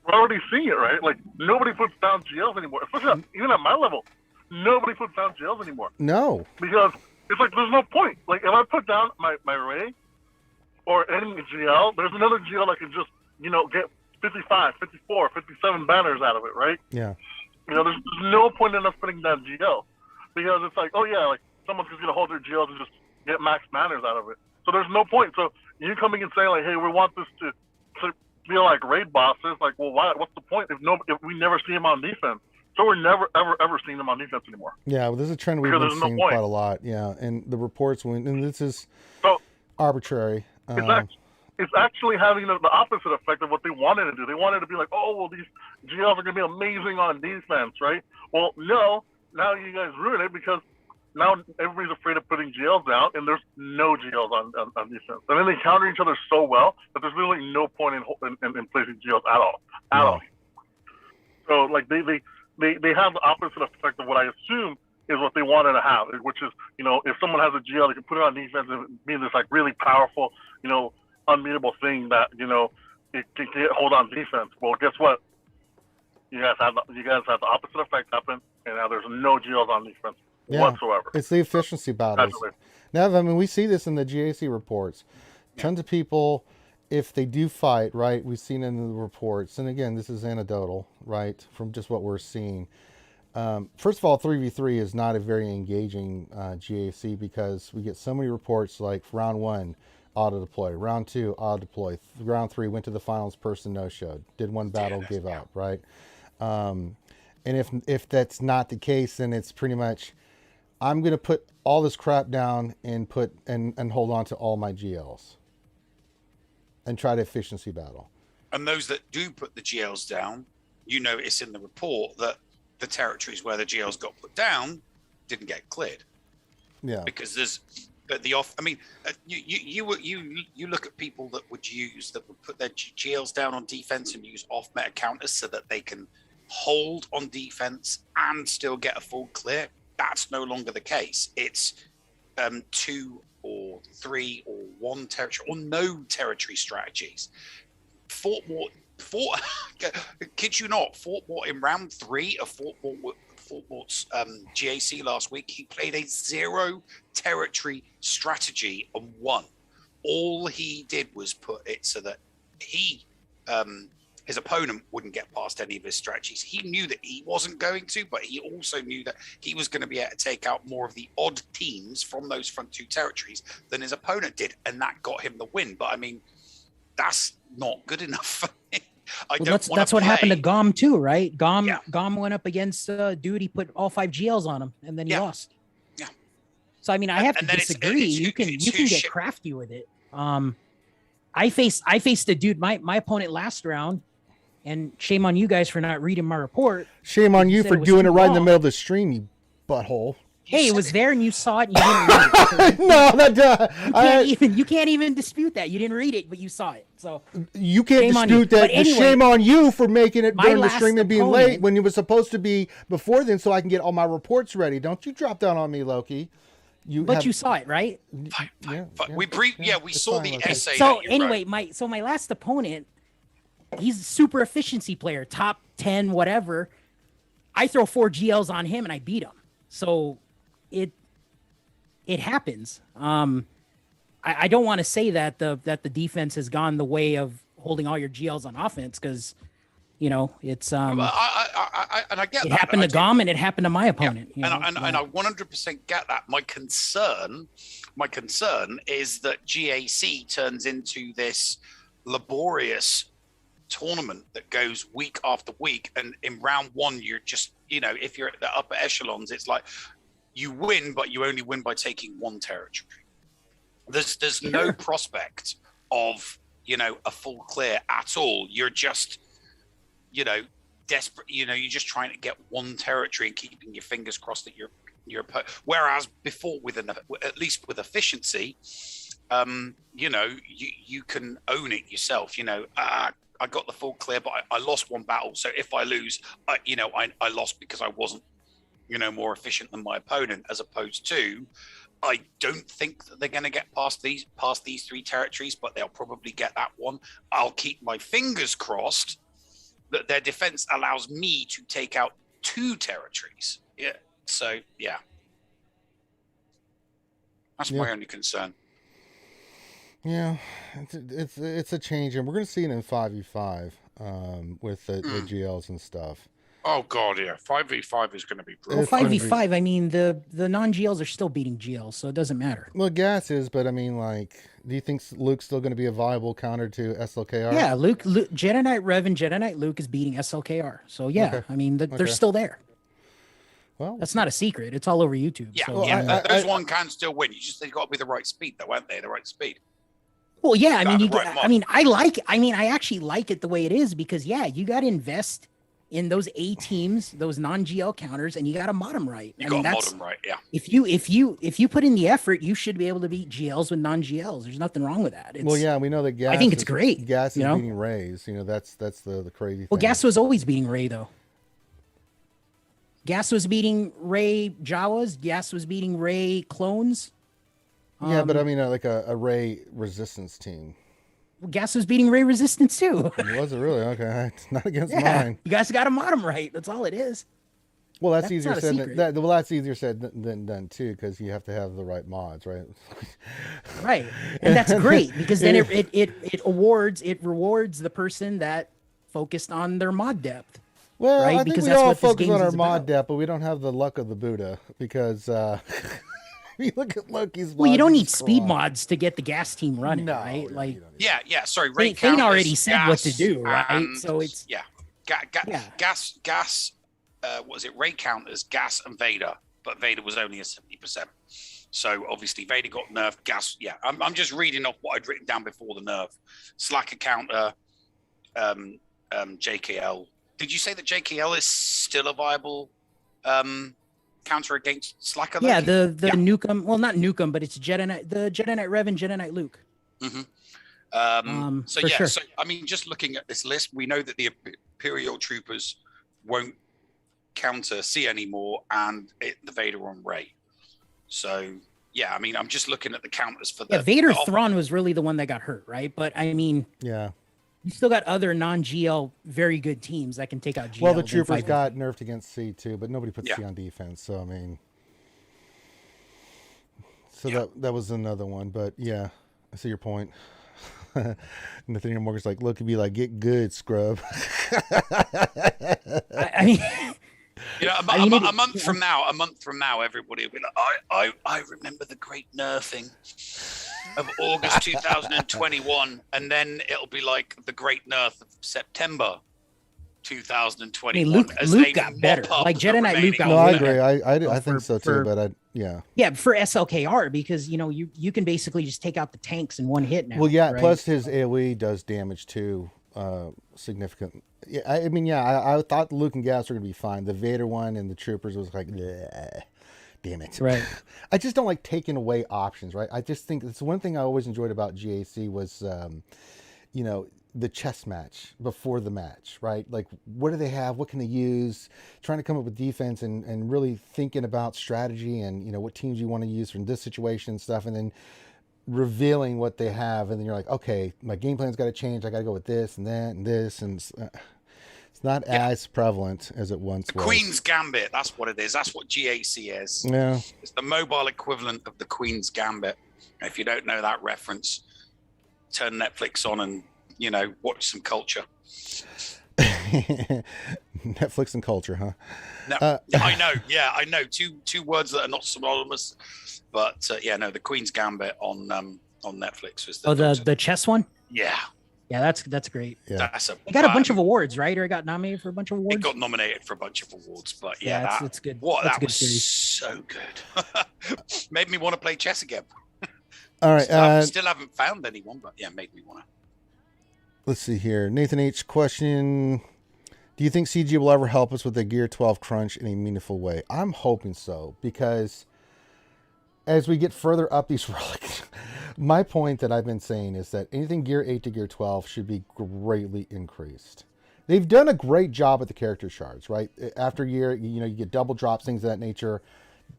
We're already seeing it, right? Like, nobody puts down GLs anymore. Especially even at my level, nobody puts down GLs anymore. No. Because it's like, there's no point. Like, if I put down my Ray or any GL, there's another GL that can just, get 55, 54, 57 banners out of it, right? Yeah. There's no point in us putting down GL. Because it's like, oh, yeah, like, someone's just going to hold their GL to just get max banners out of it. So there's no point. So you coming and saying, like, hey, we want this to feel like raid bosses. Like, well, why? What's the point if we never see them on defense? So we're never, ever seeing them on defense anymore. Yeah, well, this is a trend we've been seeing quite a lot. Yeah, and the reports and this is arbitrary. It's actually having the opposite effect of what they wanted to do. They wanted to be like, oh, well, these GLs are going to be amazing on defense, right? Well, no. Now you guys ruin it because now everybody's afraid of putting GLs out, and there's no GLs on defense. And then they counter each other so well that there's really no point in placing GLs at all. So, like, they have the opposite effect of what I assume is what they wanted to have, which is, if someone has a GL, they can put it on defense and be this, like, really powerful, unbeatable thing that, it can hold on defense. Well, guess what? You guys have the opposite effect happen, and now there's no GLs on defense whatsoever. It's the efficiency battles. Now, I mean, we see this in the GAC reports. Tons of people, if they do fight, right? We've seen in the reports, and again, this is anecdotal, right, from just what we're seeing. First of all, 3v3 is not a very engaging GAC because we get so many reports like round 1, auto deploy, round 2, auto deploy, round 3, went to the finals, person no showed, did one battle, gave up, right? And if that's not the case, then it's pretty much, I'm going to put all this crap down and hold on to all my GLs and try to efficiency battle. And those that do put the GLs down, you notice in the report that the territories where the GLs got put down didn't get cleared. Yeah. Because there's, but the off, I mean, you look at people that would put their GLs down on defense and use off meta counters so that they can hold on defense and still get a full clear. That's no longer the case. It's 2 or 3 or 1 territory or no territory strategies. Fort kid you not, Fort Mort in round 3 of Fort Mort's GAC last week, he played a 0 territory strategy and won. All he did was put it so that he his opponent wouldn't get past any of his strategies. He knew that he wasn't going to, but he also knew that he was going to be able to take out more of the odd teams from those front 2 territories than his opponent did, and that got him the win. But I mean, that's not good enough for me. That's what happened to Gom too, right? Gom went up against dude. He put all 5 GLs on him, and then he lost. Yeah. So I mean, I have to disagree. You can get crafty with it. I faced a dude. My opponent last round, and shame on you guys for not reading my report. Shame on you for doing it right in the middle of the stream, you butthole. Hey, it was there and you saw it and you didn't read it. No, you can't even dispute that. You didn't read it, but you saw it. So you can't dispute that. Anyway, shame on you for making it during the stream and being late when it was supposed to be before then, so I can get all my reports ready. Don't you drop down on me, Loki. You saw it, right? We saw the essay. So anyway, my last opponent, he's a super efficiency player, top 10, whatever. I throw 4 GLs on him and I beat him. So it happens. I don't want to say that the defense has gone the way of holding all your GLs on offense, because it's I get it that, happened to Gom and it happened to my opponent. And I 100% get that. My concern is that GAC turns into this laborious tournament that goes week after week, and in round 1 you're just, if you're at the upper echelons, it's like you win, but you only win by taking 1 territory. There's no prospect of a full clear at all. You're just desperate. You're just trying to get 1 territory and keeping your fingers crossed that you're whereas before, at least with efficiency, you can own it yourself. I got the full clear, but I lost 1 battle. So if I lose, I lost because I wasn't, more efficient than my opponent, as opposed to, I don't think that they're going to get past these 3 territories, but they'll probably get that 1. I'll keep my fingers crossed that their defense allows me to take out 2 territories. Yeah. So yeah, that's my only concern. Yeah, it's a change, and we're going to see it in 5v5 with the GLs and stuff. Oh god, yeah, 5v5 is going to be brutal. Well, 5v5, I mean, the non-GLs are still beating GLs, so it doesn't matter. Well, gas is, but I mean, do you think Luke's still going to be a viable counter to SLKR? Yeah, Luke Jedi Knight Rev and Jedi Knight Luke is beating SLKR. So yeah, okay. I mean, they're still there. Well, that's not a secret. It's all over YouTube. Yeah, so, those one can still win. They've got to be the right speed, though, aren't they? The right speed. Well, yeah, I actually like it the way it is, because you got to invest in those A teams, those non-GL counters, and you got to mod them right. You got to mod them right, yeah. If you put in the effort, you should be able to beat GLs with non-GLs. There's nothing wrong with that. We know that Gas. I think it's great. Gas is beating Rays. That's the crazy thing. Well, Gas was always beating Ray though. Gas was beating Ray Jawas. Gas was beating Ray clones. Yeah, but I mean, like a Ray resistance team. gas was beating Ray Resistance too. Was it really? Okay, it's not against Yeah, mine. you guys got to mod them right. That's all it is. Well, that's That's easier not a said secret. than that. Well, that's easier said than done too, because you have to have the right mods, right? Right, and that's great because then it rewards the person that focused on their mod depth. Well, Right, I think because we that's all what this focus games on our is mod about. depth, but we don't have the luck of the Buddha because you look at Loki's. Well, you mod, don't he's need speed crawling. mods to get the gas team running, No, right? no, Like you don't need Yeah. Sorry, Ray Thane already counters, said what to gas, do, right? and- So it's yeah, Yeah. gas. What was it? Ray counters, gas, and Vader, but Vader was only a 70%. So obviously Vader got nerfed. Gas, yeah. I'm just reading off what I'd written down before the nerf. Slacker counter, JKL. Did you say that JKL is still a viable counter against Slacker? yeah, Loki? the Nukem. Well, not Nukem, but it's Jedi Knight, the Jedi Knight Rev and Jedi Knight Luke. So for yeah, sure. so I mean, just looking at this list, we know that the Imperial troopers won't counter C anymore, and the Vader on Ray. So yeah, I mean, I'm just looking at the counters for the Yeah, Vader the- Thrawn was really the one that got hurt, right? But I mean, Yeah. you still got other non-GL very good teams that can take out GL. Well, the and troopers fight got nerfed against C too, but nobody put Yeah. C on defense. So I mean, Yeah. that was another one. But yeah, I see your point. Nathaniel Morgan's like, look, it'd be like, get good, scrub. I mean, You know, I mean, a month from now, everybody will be like, I remember the great nerfing of August 2021, and then it'll be like the great nerf of September 2021. Luke as they got mop better. up Like, the Jedi Knight Luke remaining got No, I way nerf. agree. I think so too. for- But yeah. yeah, for SLKR because you can basically just take out the tanks in one hit now. Well, yeah. right? Plus, his AOE does damage too, significant. Yeah, I mean, yeah. I thought the Luke and Gas were gonna be fine. The Vader one and the Troopers was like, bleh, damn it. Right. I just don't like taking away options, right? I just think it's one thing I always enjoyed about GAC was, the chess match before the match, right? Like, what do they have? What can they use? Trying to come up with defense and really thinking about strategy and, what teams you want to use from this situation and stuff. And then revealing what they have. And then you're like, okay, my game plan's got to change. I got to go with this and that and this. And it's not as prevalent as it once was. Queen's Gambit, that's what it is. That's what GAC is. Yeah. It's the mobile equivalent of the Queen's Gambit. If you don't know that reference, turn Netflix on and watch some culture. Netflix and culture, huh? No, I know. Yeah, I know. Two words that are not synonymous, but the Queen's Gambit on Netflix was the chess one. yeah. Yeah, that's great. Yeah. That's It got a bunch of awards, right? Or it got nominated for a bunch of awards. It got nominated for a bunch of awards, but it's good. What That's a that good was series. so good. Made me want to play chess again. All right. Still haven't found anyone, but yeah, made me want to. Let's see here. Nathan H. question. Do you think CG will ever help us with the Gear 12 crunch in a meaningful way? I'm hoping so, because as we get further up these relics, my point that I've been saying is that anything Gear 8 to Gear 12 should be greatly increased. They've done a great job with the character shards, right? After year, you get double drops, things of that nature.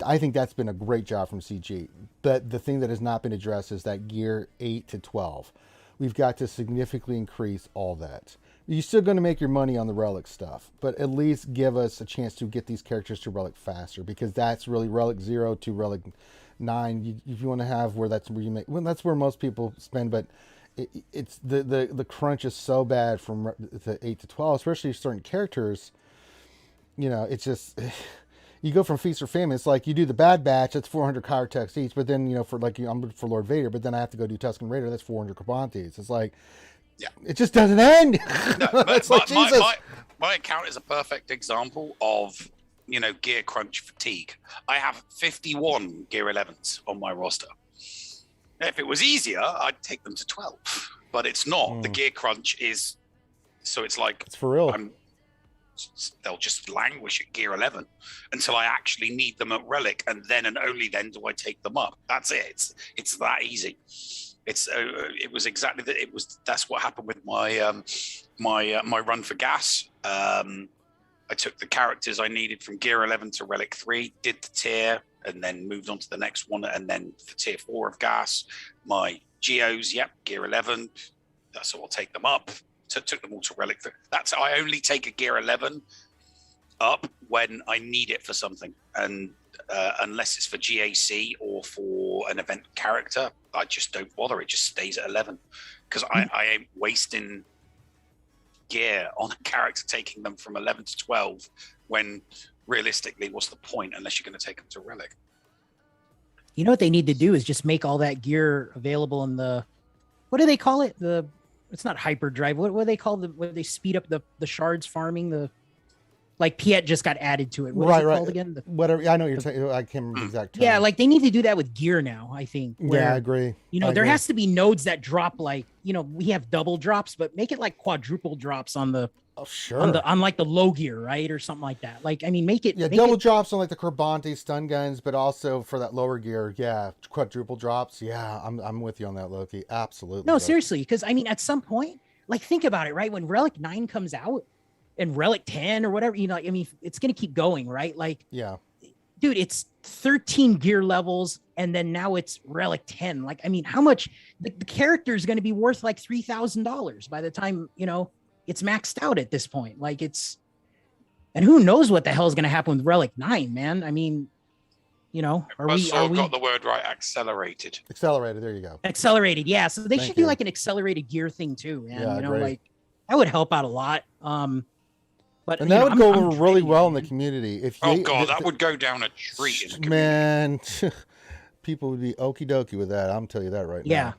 I think that's been a great job from CG. But the thing that has not been addressed is that Gear 8 to 12. We've got to significantly increase all that. You're still going to make your money on the relic stuff, but at least give us a chance to get these characters to relic faster, because that's really relic 0 to relic 9. If you want to have where that's where you make, well, that's where most people spend, but it's the crunch is so bad from the 8 to 12, especially certain characters. It's just, you go from feast or famine. It's like you do the Bad Batch, that's 400 Cortex each, but then I'm for Lord Vader, but then I have to go do Tusken Raider, that's 400 Carbantes. It's like, yeah, it just doesn't end. No, It's like, Jesus. my account is a perfect example of gear crunch fatigue. I have 51 Gear 11s on my roster. If it was easier, I'd take them to 12, but it's not. The gear crunch is, so it's like It's for real. they'll just languish at Gear 11 until I actually need them at Relic, and then and only then do I take them up. That's it. It's that easy. It was exactly that. That's what happened with my my run for gas. I took the characters I needed from Gear 11 to Relic 3, did the tier, and then moved on to the next one. And then for tier 4 of gas, my Geos, Gear 11, so I'll take them up. Took them all to relic. I only take a gear 11 up when I need it for something, and unless it's for GAC or for an event character, I just don't bother. It just stays at 11 because I ain't wasting gear on a character taking them from 11 to 12 when realistically, what's the point unless you're going to take them to relic? You know what they need to do is just make all that gear available in the, what do they call it? It's not hyperdrive. What do they call when they speed up the shards farming? Like Piet just got added to it. What is it called again? Whatever. I know you're saying. I can't remember the exact term. Yeah, like they need to do that with gear now, I think. Yeah, I agree. There has to be nodes that drop like, we have double drops, but make it like quadruple drops on the on like the low gear, right? Or something like that. Like, I mean, make it double drops on like the Carbante stun guns, but also for that lower gear, quadruple drops. Yeah, I'm with you on that, Loki. Absolutely. No, seriously, because I mean, at some point, like think about it, right? When Relic 9 comes out and Relic 10 or whatever, I mean, it's gonna keep going, right? Like, yeah, dude, it's 13 gear levels, and then now it's Relic 10. Like, I mean, how much the character is gonna be worth like $3,000 by the time it's maxed out at this point. Like and who knows what the hell is going to happen with Relic 9, man. I mean, are we got the word right? Accelerated. There you go. Accelerated. Yeah. So they should do like an accelerated gear thing too, man. Yeah, like that would help out a lot. But that would go over really well in the community. That would go down a treat in the community. Man, people would be okie dokie with that. I'm telling you that right now. Yeah.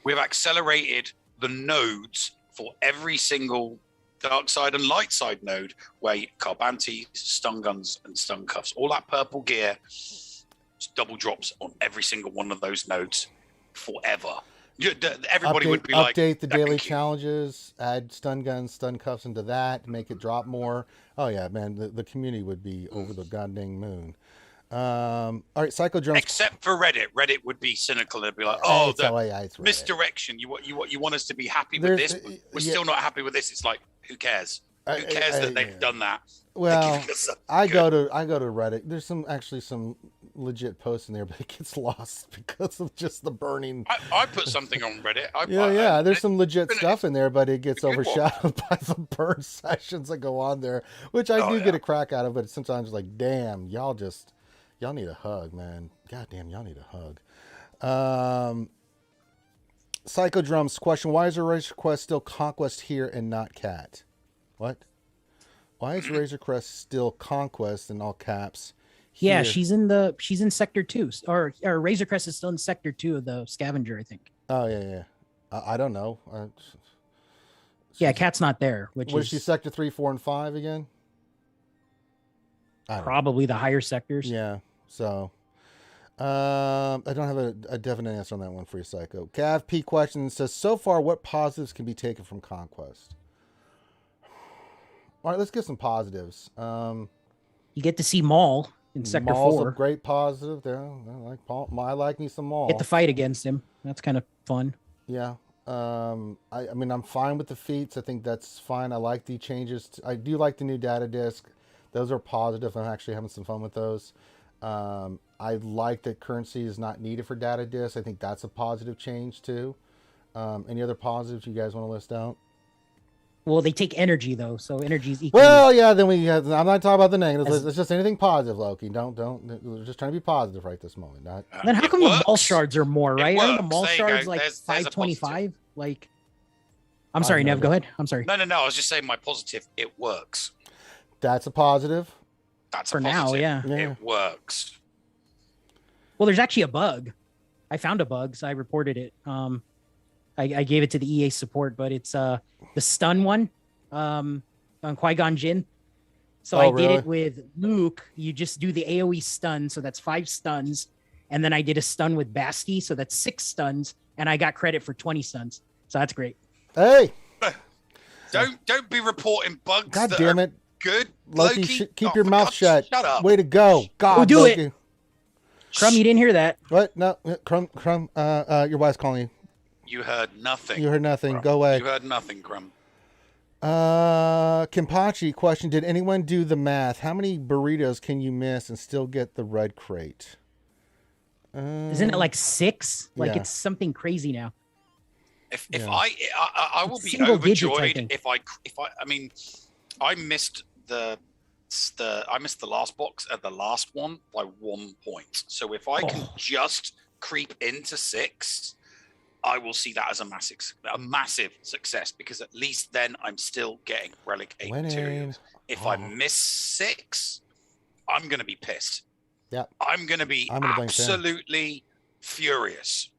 We've accelerated the nodes for every single dark side and light side node where Carbantes, stun guns, and stun cuffs, all that purple gear, double drops on every single one of those nodes forever. Everybody would be like, update the daily challenges, add stun guns, stun cuffs into that, make it drop more. Oh yeah, man, the community would be over the goddamn moon. All right, Psycho Drums. Except for Reddit. Reddit would be cynical. They'd be like, it's misdirection. You want us to be happy with this? We're still not happy with this. It's like, who cares? Who cares that they've done that? Well, I go to Reddit. There's some legit posts in there, but it gets lost because of just the burning. I put something on Reddit. There's some legit stuff in there, but it gets overshadowed by the burn sessions that go on there, which I do get a crack out of. But sometimes it's like, damn, y'all need a hug, man. God damn, y'all need a hug. Psycho Drums question: why is Razor Crest still Conquest here and not Cat? What? Why is Razor Crest still Conquest in all caps? Here? Yeah, she's in Sector 2, or Razor Crest is still in Sector 2 of the Scavenger, I think. Oh yeah. I don't know. Cat's not there. What is she? Sector 3, 4, and 5 again? Probably the higher sectors. Yeah. So, I don't have a definite answer on that one for you, Psycho. Cav P question says, so far, what positives can be taken from Conquest? All right, let's get some positives. You get to see Maul in Sector Maul's 4. A great positive there. I like Paul. I like me some Maul. Get to fight against him. That's kind of fun. Yeah. I mean, I'm fine with the feats. I think that's fine. I like the changes. I do like the new data disc. Those are positive. I'm actually having some fun with those. I like that currency is not needed for data disc. I think that's a positive change too. Any other positives you guys want to list out? Well, they take energy though, so energy is equal. Well, yeah. Then I'm not talking about the negatives. It's just anything positive, Loki. Don't. We're just trying to be positive right this moment. Then how come the Maul shards are more, right? Aren't the Maul shards like 525? Like, I'm sorry, Nev. Go ahead. I'm sorry. No. I was just saying my positive. It works. That's a positive. That's for now. Yeah, it works. Well, there's actually a bug. I found a bug, so I reported it. I gave it to the EA support, but it's the stun one on Qui-Gon Jinn. So I did it with Luke. You just do the AoE stun, so that's 5 stuns, and then I did a stun with Basti, so that's 6 stuns, and I got credit for 20 stuns. So that's great. Hey, don't be reporting bugs. God damn it! Good, Loki, keep your mouth shut. Shut up. Way to go, God. Do Loki. it, Crumb. You didn't hear that? What? No, Crumb. Your wife's calling you. You heard nothing. You heard nothing. Crumb. Go away. You heard nothing, Crumb. Kimpachi question: did anyone do the math? How many burritos can you miss and still get the red crate? Isn't it like 6? Like yeah. It's something crazy now. If Yeah. I will It's be single digits, I overjoyed think. if I mean, I missed the last box at the last one by 1 point. So if I can just creep into 6, I will see that as a massive success, because at least then I'm still getting relic 8 Winning. materials. If I miss 6, I'm going to be pissed. Yeah. I'm going to be I'm gonna blame Sam. absolutely furious.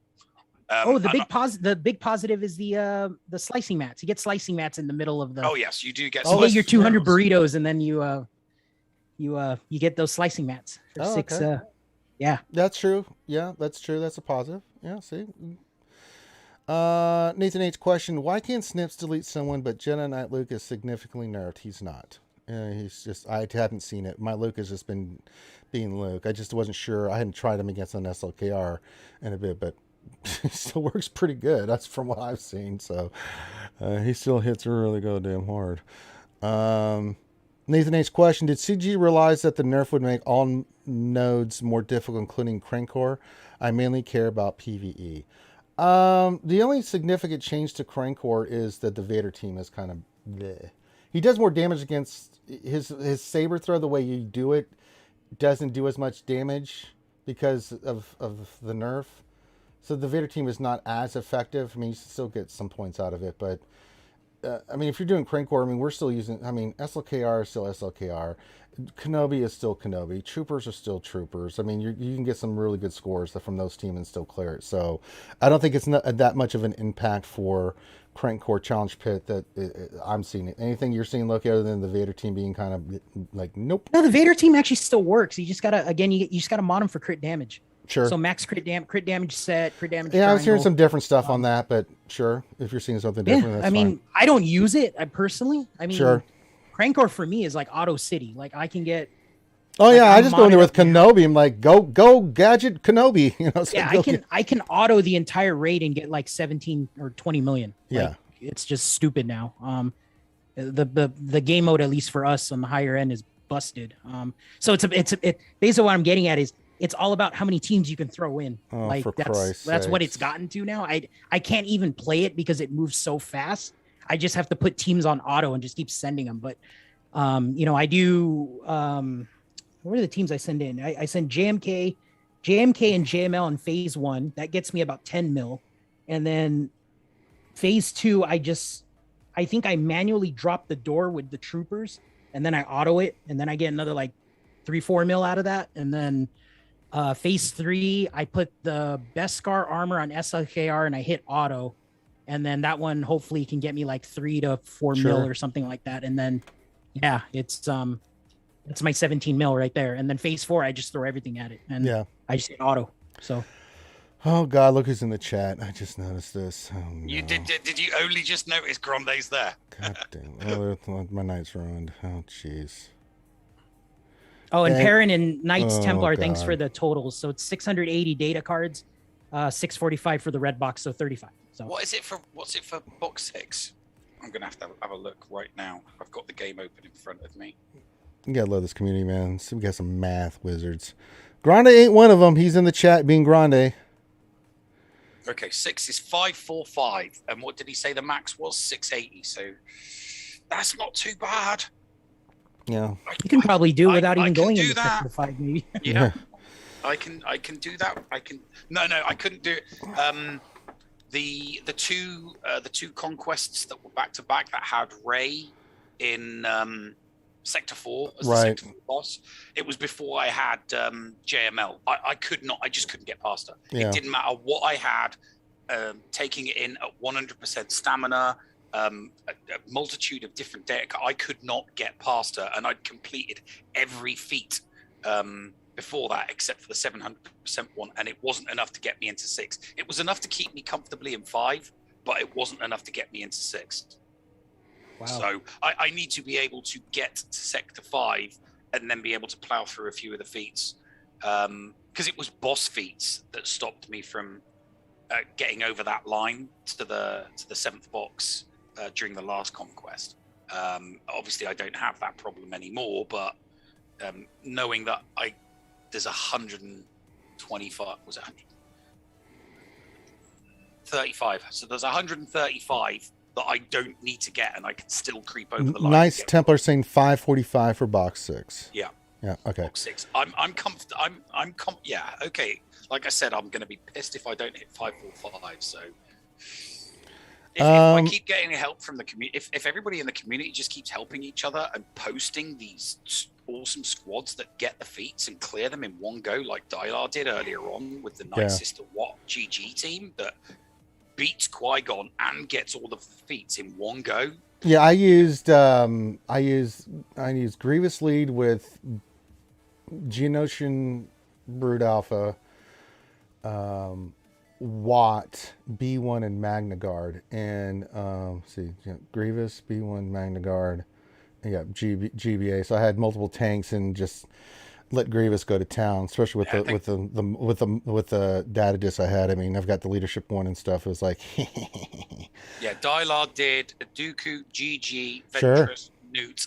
The big positive is the slicing mats. You get slicing mats in the middle of the. Oh yes, you do get. Oh, You get your that's- 200 burritos, and then you get those slicing mats for Oh, 6. okay. Yeah. That's true. Yeah, that's true. That's a positive. Yeah, see. Nathan H. question: why can't Snips delete someone, but Jedi Knight Luke is significantly nerfed? He's not. He's just. I haven't seen it. My Luke has just been being Luke. I just wasn't sure. I hadn't tried him against an SLKR in a bit, but he still works pretty good. That's from what I've seen. So he still hits really goddamn hard. Nathan H. question: did CG realize that the nerf would make all nodes more difficult, including Crankcore? I mainly care about PvE. The only significant change to Crankcore is that the Vader team is kind of bleh. He does more damage against his saber throw. The way you do it doesn't do as much damage because of the nerf. So the Vader team is not as effective. I mean, you still get some points out of it, but I mean, if you're doing Crankcore, I mean, we're still using. I mean, SLKR is still SLKR. Kenobi is still Kenobi. Troopers are still Troopers. I mean, you can get some really good scores from those teams and still clear it. So I don't think it's not that much of an impact for Crankcore Challenge Pit that I'm seeing it. Anything you're seeing, Loki, other than the Vader team being kind of like, nope. No, the Vader team actually still works. You just gotta you just gotta mod them for crit damage. Sure. So max crit damage set, crit damage. Yeah, I was hearing triangle. some different stuff on that, but sure, if you're seeing something different, that's I mean, fine. I don't use it. I personally, Sure. Crankcore for me is like Auto City. Like I can get. Oh like, yeah, I I'm just go in there with modded Kenobi. I'm like, go gadget Kenobi. You know. So Yeah, go I can auto the entire raid and get like 17 or 20 million. Yeah. Like, it's just stupid now. The game mode, at least for us on the higher end, is busted. So it's basically what I'm getting at is it's all about how many teams you can throw in. Oh, like for that's Christ's what sakes. it's gotten to now. I can't even play it because it moves so fast. I just have to put teams on auto and just keep sending them. But I do what are the teams I send in? I send JMK and JML in phase 1. That gets me about 10 mil. And then phase 2, I think I manually drop the door with the troopers and then I auto it. And then I get another like 3-4 mil out of that. And then phase 3, I put the Beskar armor on SLKR and I hit auto. And then that one hopefully can get me like 3 to 4 Sure. mil or something like that. And then, yeah, it's my 17 mil right there. And then phase 4, I just throw everything at it. And Yeah. I just hit auto. So Oh God, look who's in the chat. I just noticed this. Oh, no. You did you only just notice Grande's there? God damn. Oh, my night's ruined. Oh jeez. Oh, and And- Perrin and Knights oh, Templar, thanks God. for the totals. So it's 680 data cards, 645 for the red box, so 35. So What's it for box 6? I'm gonna have to have a look right now. I've got the game open in front of me. You gotta love this community, man. So we got some math wizards. Grande ain't one of them. He's in the chat being Grande. Okay, 6 is 545, and what did he say the max was? 680. So that's not too bad. Yeah. you can probably do it without I even can going do into that. sector 5, maybe. Yeah, I can do that. No, I couldn't do it. The two conquests that were back to back that had Ray in Sector 4 as the Right. Sector 4 boss. It was before I had JML. I just couldn't get past her. Yeah. It didn't matter what I had. Taking it in at 100% stamina, a multitude of different data. I could not get past her, and I'd completed every feat before that except for the 700% one, and it wasn't enough to get me into 6. It was enough to keep me comfortably in 5, but it wasn't enough to get me into 6. Wow. So I need to be able to get to Sector 5 and then be able to plow through a few of the feats, because it was boss feats that stopped me from getting over that line to the 7th box during the last conquest. Obviously, I don't have that problem anymore, but knowing that there's 125, was it 35. So there's 135 that I don't need to get, and I can still creep over the line. Nice Templar saying 545 for box 6. Yeah. Yeah. Okay. Box 6. Yeah. Okay. Like I said, I'm going to be pissed if I don't hit 545. So if I keep getting help from the community, if everybody in the community just keeps helping each other and posting these awesome squads that get the feats and clear them in one go, like Dylar did earlier on with the Night Sister Watt GG team that beats Qui-Gon and gets all the feats in one go. Yeah, I used Grievous lead with Geonosian Brood Alpha, Watt, B1, and Magna Guard, and Grievous, B1, Magna Guard, and GBA. So I had multiple tanks and just let Grievous go to town, especially with the data disc I had. I mean, I've got the leadership one and stuff. It was like, yeah, Dylar did Dooku, GG, sure. Ventress, Newt,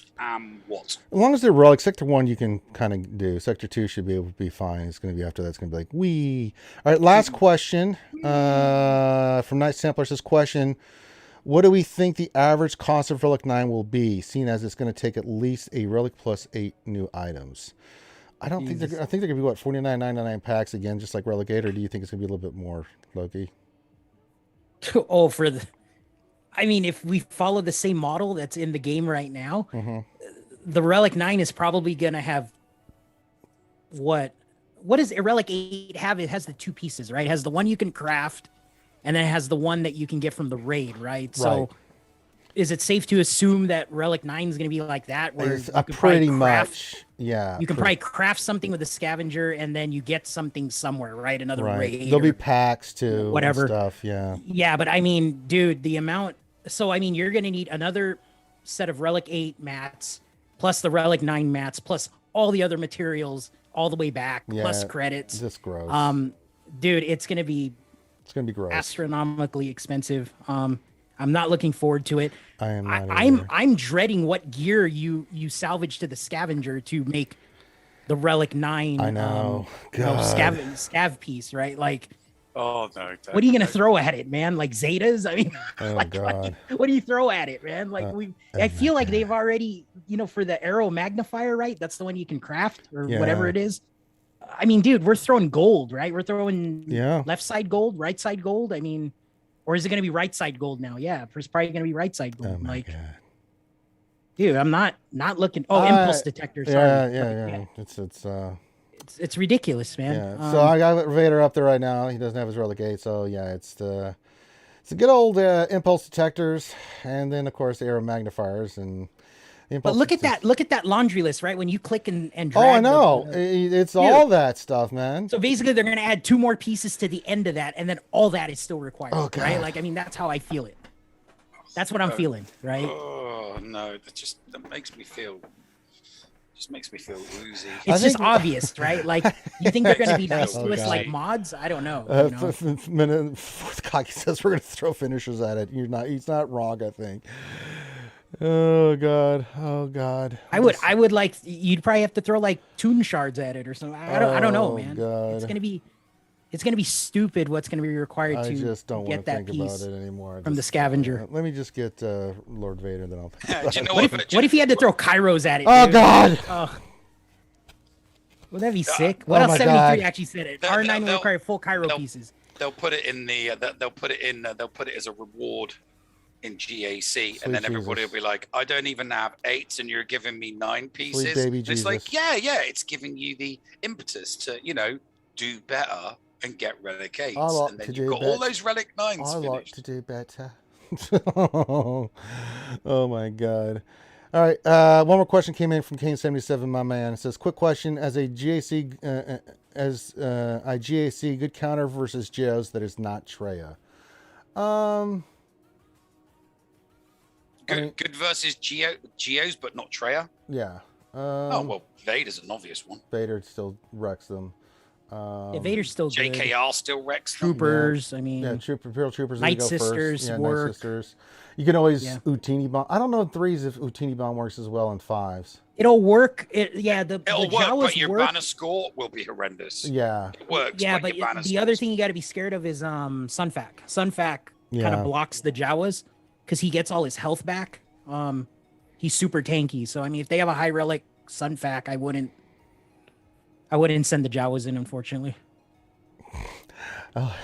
Watt. As long as they're relic, Sector 1 you can kind of do. Sector 2 should be able to be fine. It's going to be after that. It's going to be like, wee. All right, last question from Night Sampler. Says, question, what do we think the average cost of Relic 9 will be, seeing as it's going to take at least a Relic plus 8 new items? I don't think I think they're going to be, what, $49.99 packs again, just like Relic 8, or do you think it's going to be a little bit more, Loki? Oh, I mean, if we follow the same model that's in the game right now, the Relic 9 is probably going to have what does a Relic 8 have? It has the 2 pieces, right? It has the one you can craft, and then it has the one that you can get from the raid, right? So is it safe to assume that Relic 9 is going to be like that? Where It's pretty much, yeah. You can probably craft something with a scavenger, and then you get something somewhere, right? Another raid. There'll be packs too, whatever and stuff. Yeah. Yeah, but I mean, dude, the amount. So I mean, you're going to need another set of Relic 8 mats, plus the Relic 9 mats, plus all the other materials all the way back, plus credits. This gross. Dude, it's going to be gross. Astronomically expensive. I'm not looking forward to it. I am not either. I'm dreading what gear you salvage to the scavenger to make the Relic 9. I know. Scav piece, right? Like, oh no! What are you gonna throw at it, man? Like Zetas? I mean, oh like, God. what do you throw at it, man? Like I feel like they've already, for the arrow magnifier, right? That's the one you can craft or whatever it is. I mean, dude, we're throwing gold, right? We're throwing left side gold, right side gold. I mean, or is it gonna be right side gold now? Yeah, it's probably gonna be right side gold. Oh my God. Dude, I'm not looking. Oh, impulse detector. Sorry. Yeah. It's ridiculous, man. Yeah. So I got Vader up there right now. He doesn't have his Relic 8, so yeah, it's the good old impulse detectors, and then of course the arrow magnifiers and. But look at that laundry list, right? When you click and drag. Oh, I know. It's all that stuff, man. So basically, they're going to add 2 more pieces to the end of that, and then all that is still required, right? Like, I mean, that's how I feel it. That's what I'm feeling, right? Oh no, that makes me feel. Just makes me feel woozy. It's just obvious, right? Like, you think they're going to be nice to us like mods? I don't know. Cocky says we're going to throw finishers at it. He's not wrong, I think. Oh God. I would like, you'd probably have to throw like tune shards at it or something. I don't know, man. God. It's gonna be stupid what's gonna be required to just don't get that think piece about it anymore. from the scavenger. Let me just get Lord Vader, then I'll do you know what if you had to throw Kairos at it? Oh dude? God. Would that be sick? What else? 73 God. actually said it. R9 will require full Cairo pieces. They'll put it in the. They'll put it as a reward in GAC, and then everybody will be like, "I don't even have 8s, and you're giving me 9 pieces." Sweet baby it's like, yeah, it's giving you the impetus to, do better and get Relic 8s, and then you've got all those Relic 9s. I like to do better. Oh my God. All right, one more question came in from Kane77, my man. It says, quick question, as a GAC, good counter versus Geos that is not Treya. Good versus Geos, but not Treya. Yeah. Well, Vader's an obvious one. Vader still wrecks them. Vader's still good. JKR still wrecks them. Troopers. I mean, Imperial Troopers. Night go Sisters first. Yeah, work. Night Sisters. You can always Utini bomb. I don't know in 3s if Utini bomb works as well in 5s. It'll work. The It'll work, Jawas but your work. banner score will be horrendous. Yeah. It works. Yeah, but but your banner the other scores- thing you got to be scared of is Sunfac. Sunfac kind Yeah. of blocks the Jawas because he gets all his health back. He's super tanky. So I mean, if they have a high relic Sunfac, I wouldn't send the Jawas in, unfortunately. Oh,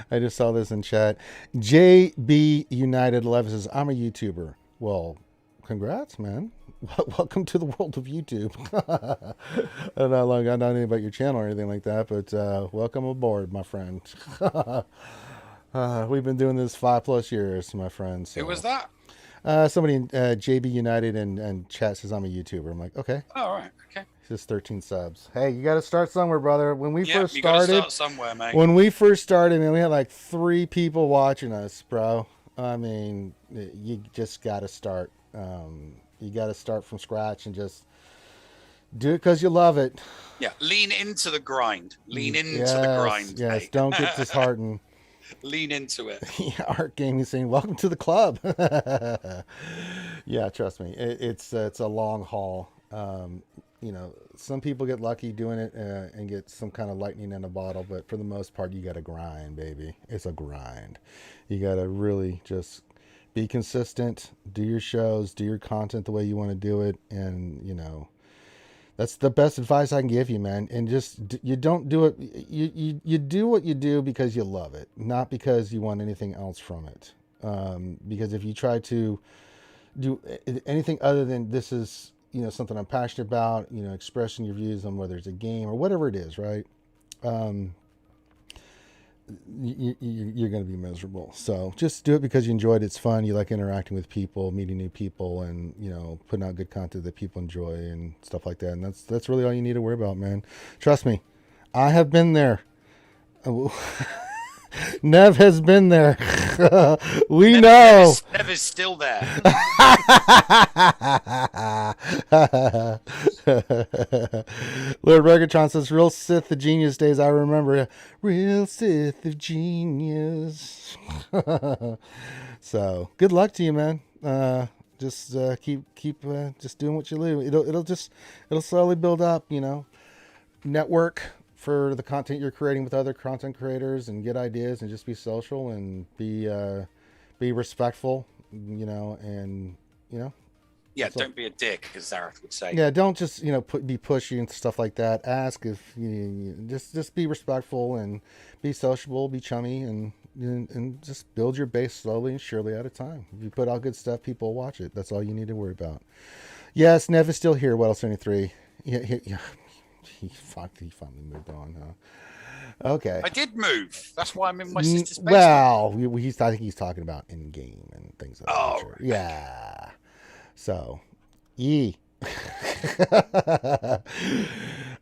I just saw this in chat. JB United 11 says, I'm a YouTuber. Well, congrats, man. Welcome to the world of YouTube. I don't know anything about your channel or anything like that, but welcome aboard, my friend. We've been doing this 5+ years, my friend. So. Who was that? Somebody in JB United and chat says I'm a YouTuber. I'm like, okay. Oh, all right. Okay. Just 13 subs. Hey, you got to start somewhere, brother. When we first you gotta started, start somewhere, mate. when we first started, man, we had like 3 people watching us, bro. I mean, you just got to start. You got to start from scratch and just do it because you love it. Yeah, lean into the grind. Lean into Yes, the grind. Yes, mate. don't get disheartened. Lean into it. Yeah, Art Gaming saying, welcome to the club. Yeah, trust me. It's a long haul. You know, some people get lucky doing it and get some kind of lightning in a bottle, but for the most part, you got to grind, baby. It's a grind. You got to really just be consistent, do your shows, do your content the way you want to do it. And, you know, that's the best advice I can give you, man. And just, you don't do it. You do what you do because you love it, not because you want anything else from it. Because if you try to do anything other than this is, you know, something I'm passionate about, you know, expressing your views on whether it's a game or whatever it is, right? You're going to be miserable. So just do it because you enjoy it. It's fun. You like interacting with people, meeting new people, and, you know, putting out good content that people enjoy and stuff like that. And that's really all you need to worry about, man. Trust me. I have been there. Nev has been there. We know. Nev is still there. Lord Regatron says, real Sith of Genius days. I remember. Real Sith of Genius. So good luck to you, man. Just keep just doing what you do. It'll slowly build up, you know. Network for the content you're creating with other content creators and get ideas and just be social and be respectful, you know, and, you know. Yeah, don't be a dick, as Zareth would say. Yeah, don't just, you know, be pushy and stuff like that. Ask if you just be respectful and be sociable, be chummy, and just build your base slowly and surely at a time. If you put out good stuff, people will watch it. That's all you need to worry about. Yes, Nev is still here. What else? 73. Yeah. He finally moved on, huh? Okay. I did move. That's why I'm in my sister's basement. Well, I think he's talking about in game and things of that nature. Right. Yeah. So, yee.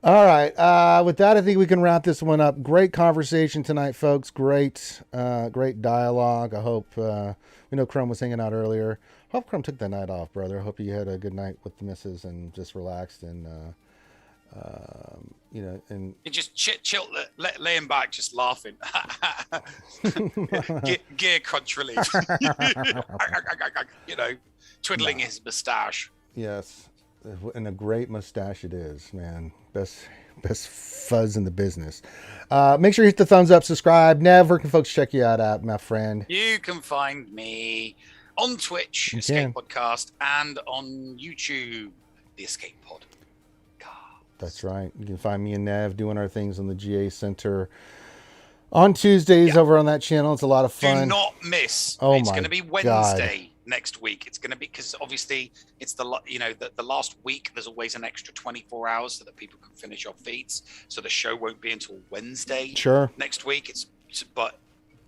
All right. With that, I think we can wrap this one up. Great conversation tonight, folks. Great dialogue. I hope we know Chrome was hanging out earlier. Hope Chrome took that night off, brother. I hope you had a good night with the missus and just relaxed and. You know, and you just chill, laying back, just laughing. Gear crunch relief. You know, twiddling his moustache. Yes, and a great mustache it is, man. Best fuzz in the business. Make sure you hit the thumbs up, subscribe. Nev, where can folks check you out at, my friend? You can find me on Twitch, You Escape can. Podcast, and on YouTube, The Escape Pod. That's right. You can find me and Nev doing our things on the GA Center on Tuesdays over on that channel. It's a lot of fun. Do not miss. Oh It's my going to be Wednesday next week. It's going to be, because obviously it's the last week. There's always an extra 24 hours so that people can finish off feeds. So the show won't be until Wednesday. Sure. Next week. But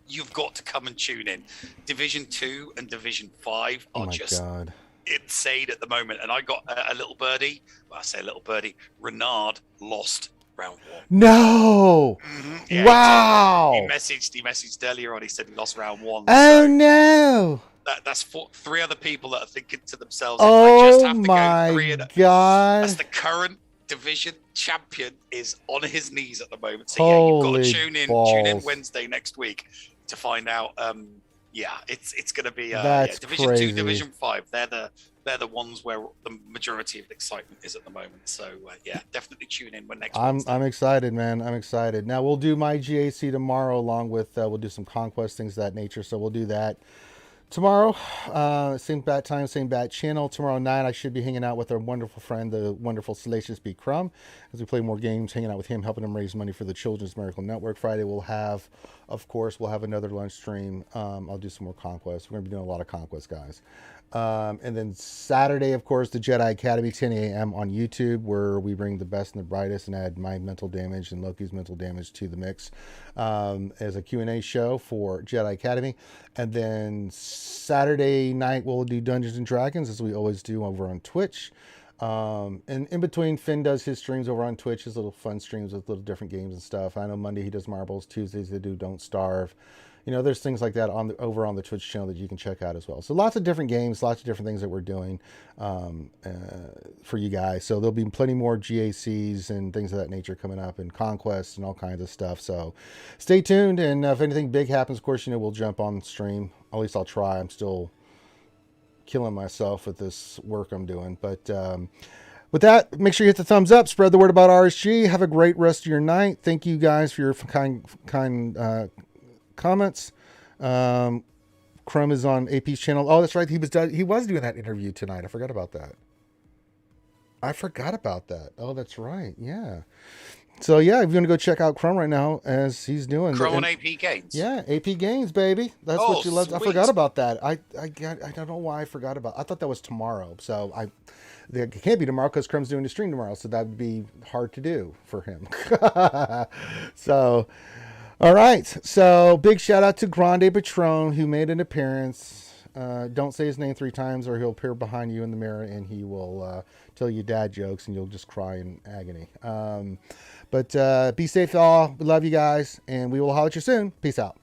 you've got to come and tune in. Division 2 and Division 5 are God. insane at the moment. And I got a little birdie. Well, I say a little birdie. Renard lost round 1. No. Mm-hmm. Yeah, Wow. He messaged earlier on. He said he lost round 1. Oh So no. that's 3 other people that are thinking to themselves, Oh I just have to my go 3 and God. That's the current division champion is on his knees at the moment. So yeah, you've got to tune in Wednesday next week to find out. It's going to be Division crazy. 2, Division 5. They're the ones where the majority of the excitement is at the moment. So definitely tune in when next. I'm excited, man. I'm excited. Now we'll do my GAC tomorrow, along with we'll do some Conquest things of that nature. So we'll do that tomorrow. Same bat time, same bat channel. Tomorrow night I should be hanging out with our wonderful friend, the wonderful Salacious B. Crumb, as we play more games, hanging out with him, helping him raise money for the Children's Miracle Network. Friday we'll have another lunch stream. I'll do some more Conquest. We're going to be doing a lot of Conquest, guys. And then Saturday, of course, the Jedi Academy, 10 a.m. on YouTube, where we bring the best and the brightest and add my mental damage and Loki's mental damage to the mix as a Q&A show for Jedi Academy. And then Saturday night, we'll do Dungeons and Dragons, as we always do over on Twitch. And in between, Finn does his streams over on Twitch, his little fun streams with little different games and stuff. I know Monday he does marbles, Tuesdays they do Don't Starve. There's things like that over on the Twitch channel that you can check out as well. So lots of different games, lots of different things that we're doing for you guys. So there'll be plenty more GACs and things of that nature coming up, and Conquest and all kinds of stuff. So stay tuned, and if anything big happens, of course, we'll jump on stream. At least I'll try. I'm still killing myself with this work I'm doing. But with that, make sure you hit the thumbs up, spread the word about RSG. Have a great rest of your night. Thank you guys for your kind comments. Crumb is on AP's channel. Oh, that's right. He was doing that interview tonight. I forgot about that. Oh, that's right. Yeah. So yeah, if you want to go check out Crumb right now, as he's doing Crumb on AP Games. Yeah, AP Games, baby. That's what you love. I forgot about that. I don't know why I forgot about. I thought that was tomorrow. So it can't be tomorrow because Crumb's doing the stream tomorrow. So that would be hard to do for him. So. All right, so big shout out to Grande Patron, who made an appearance. Don't say his name 3 times or he'll appear behind you in the mirror and he will tell you dad jokes and you'll just cry in agony. But be safe, all. We love you guys, and we will holler at you soon. Peace out.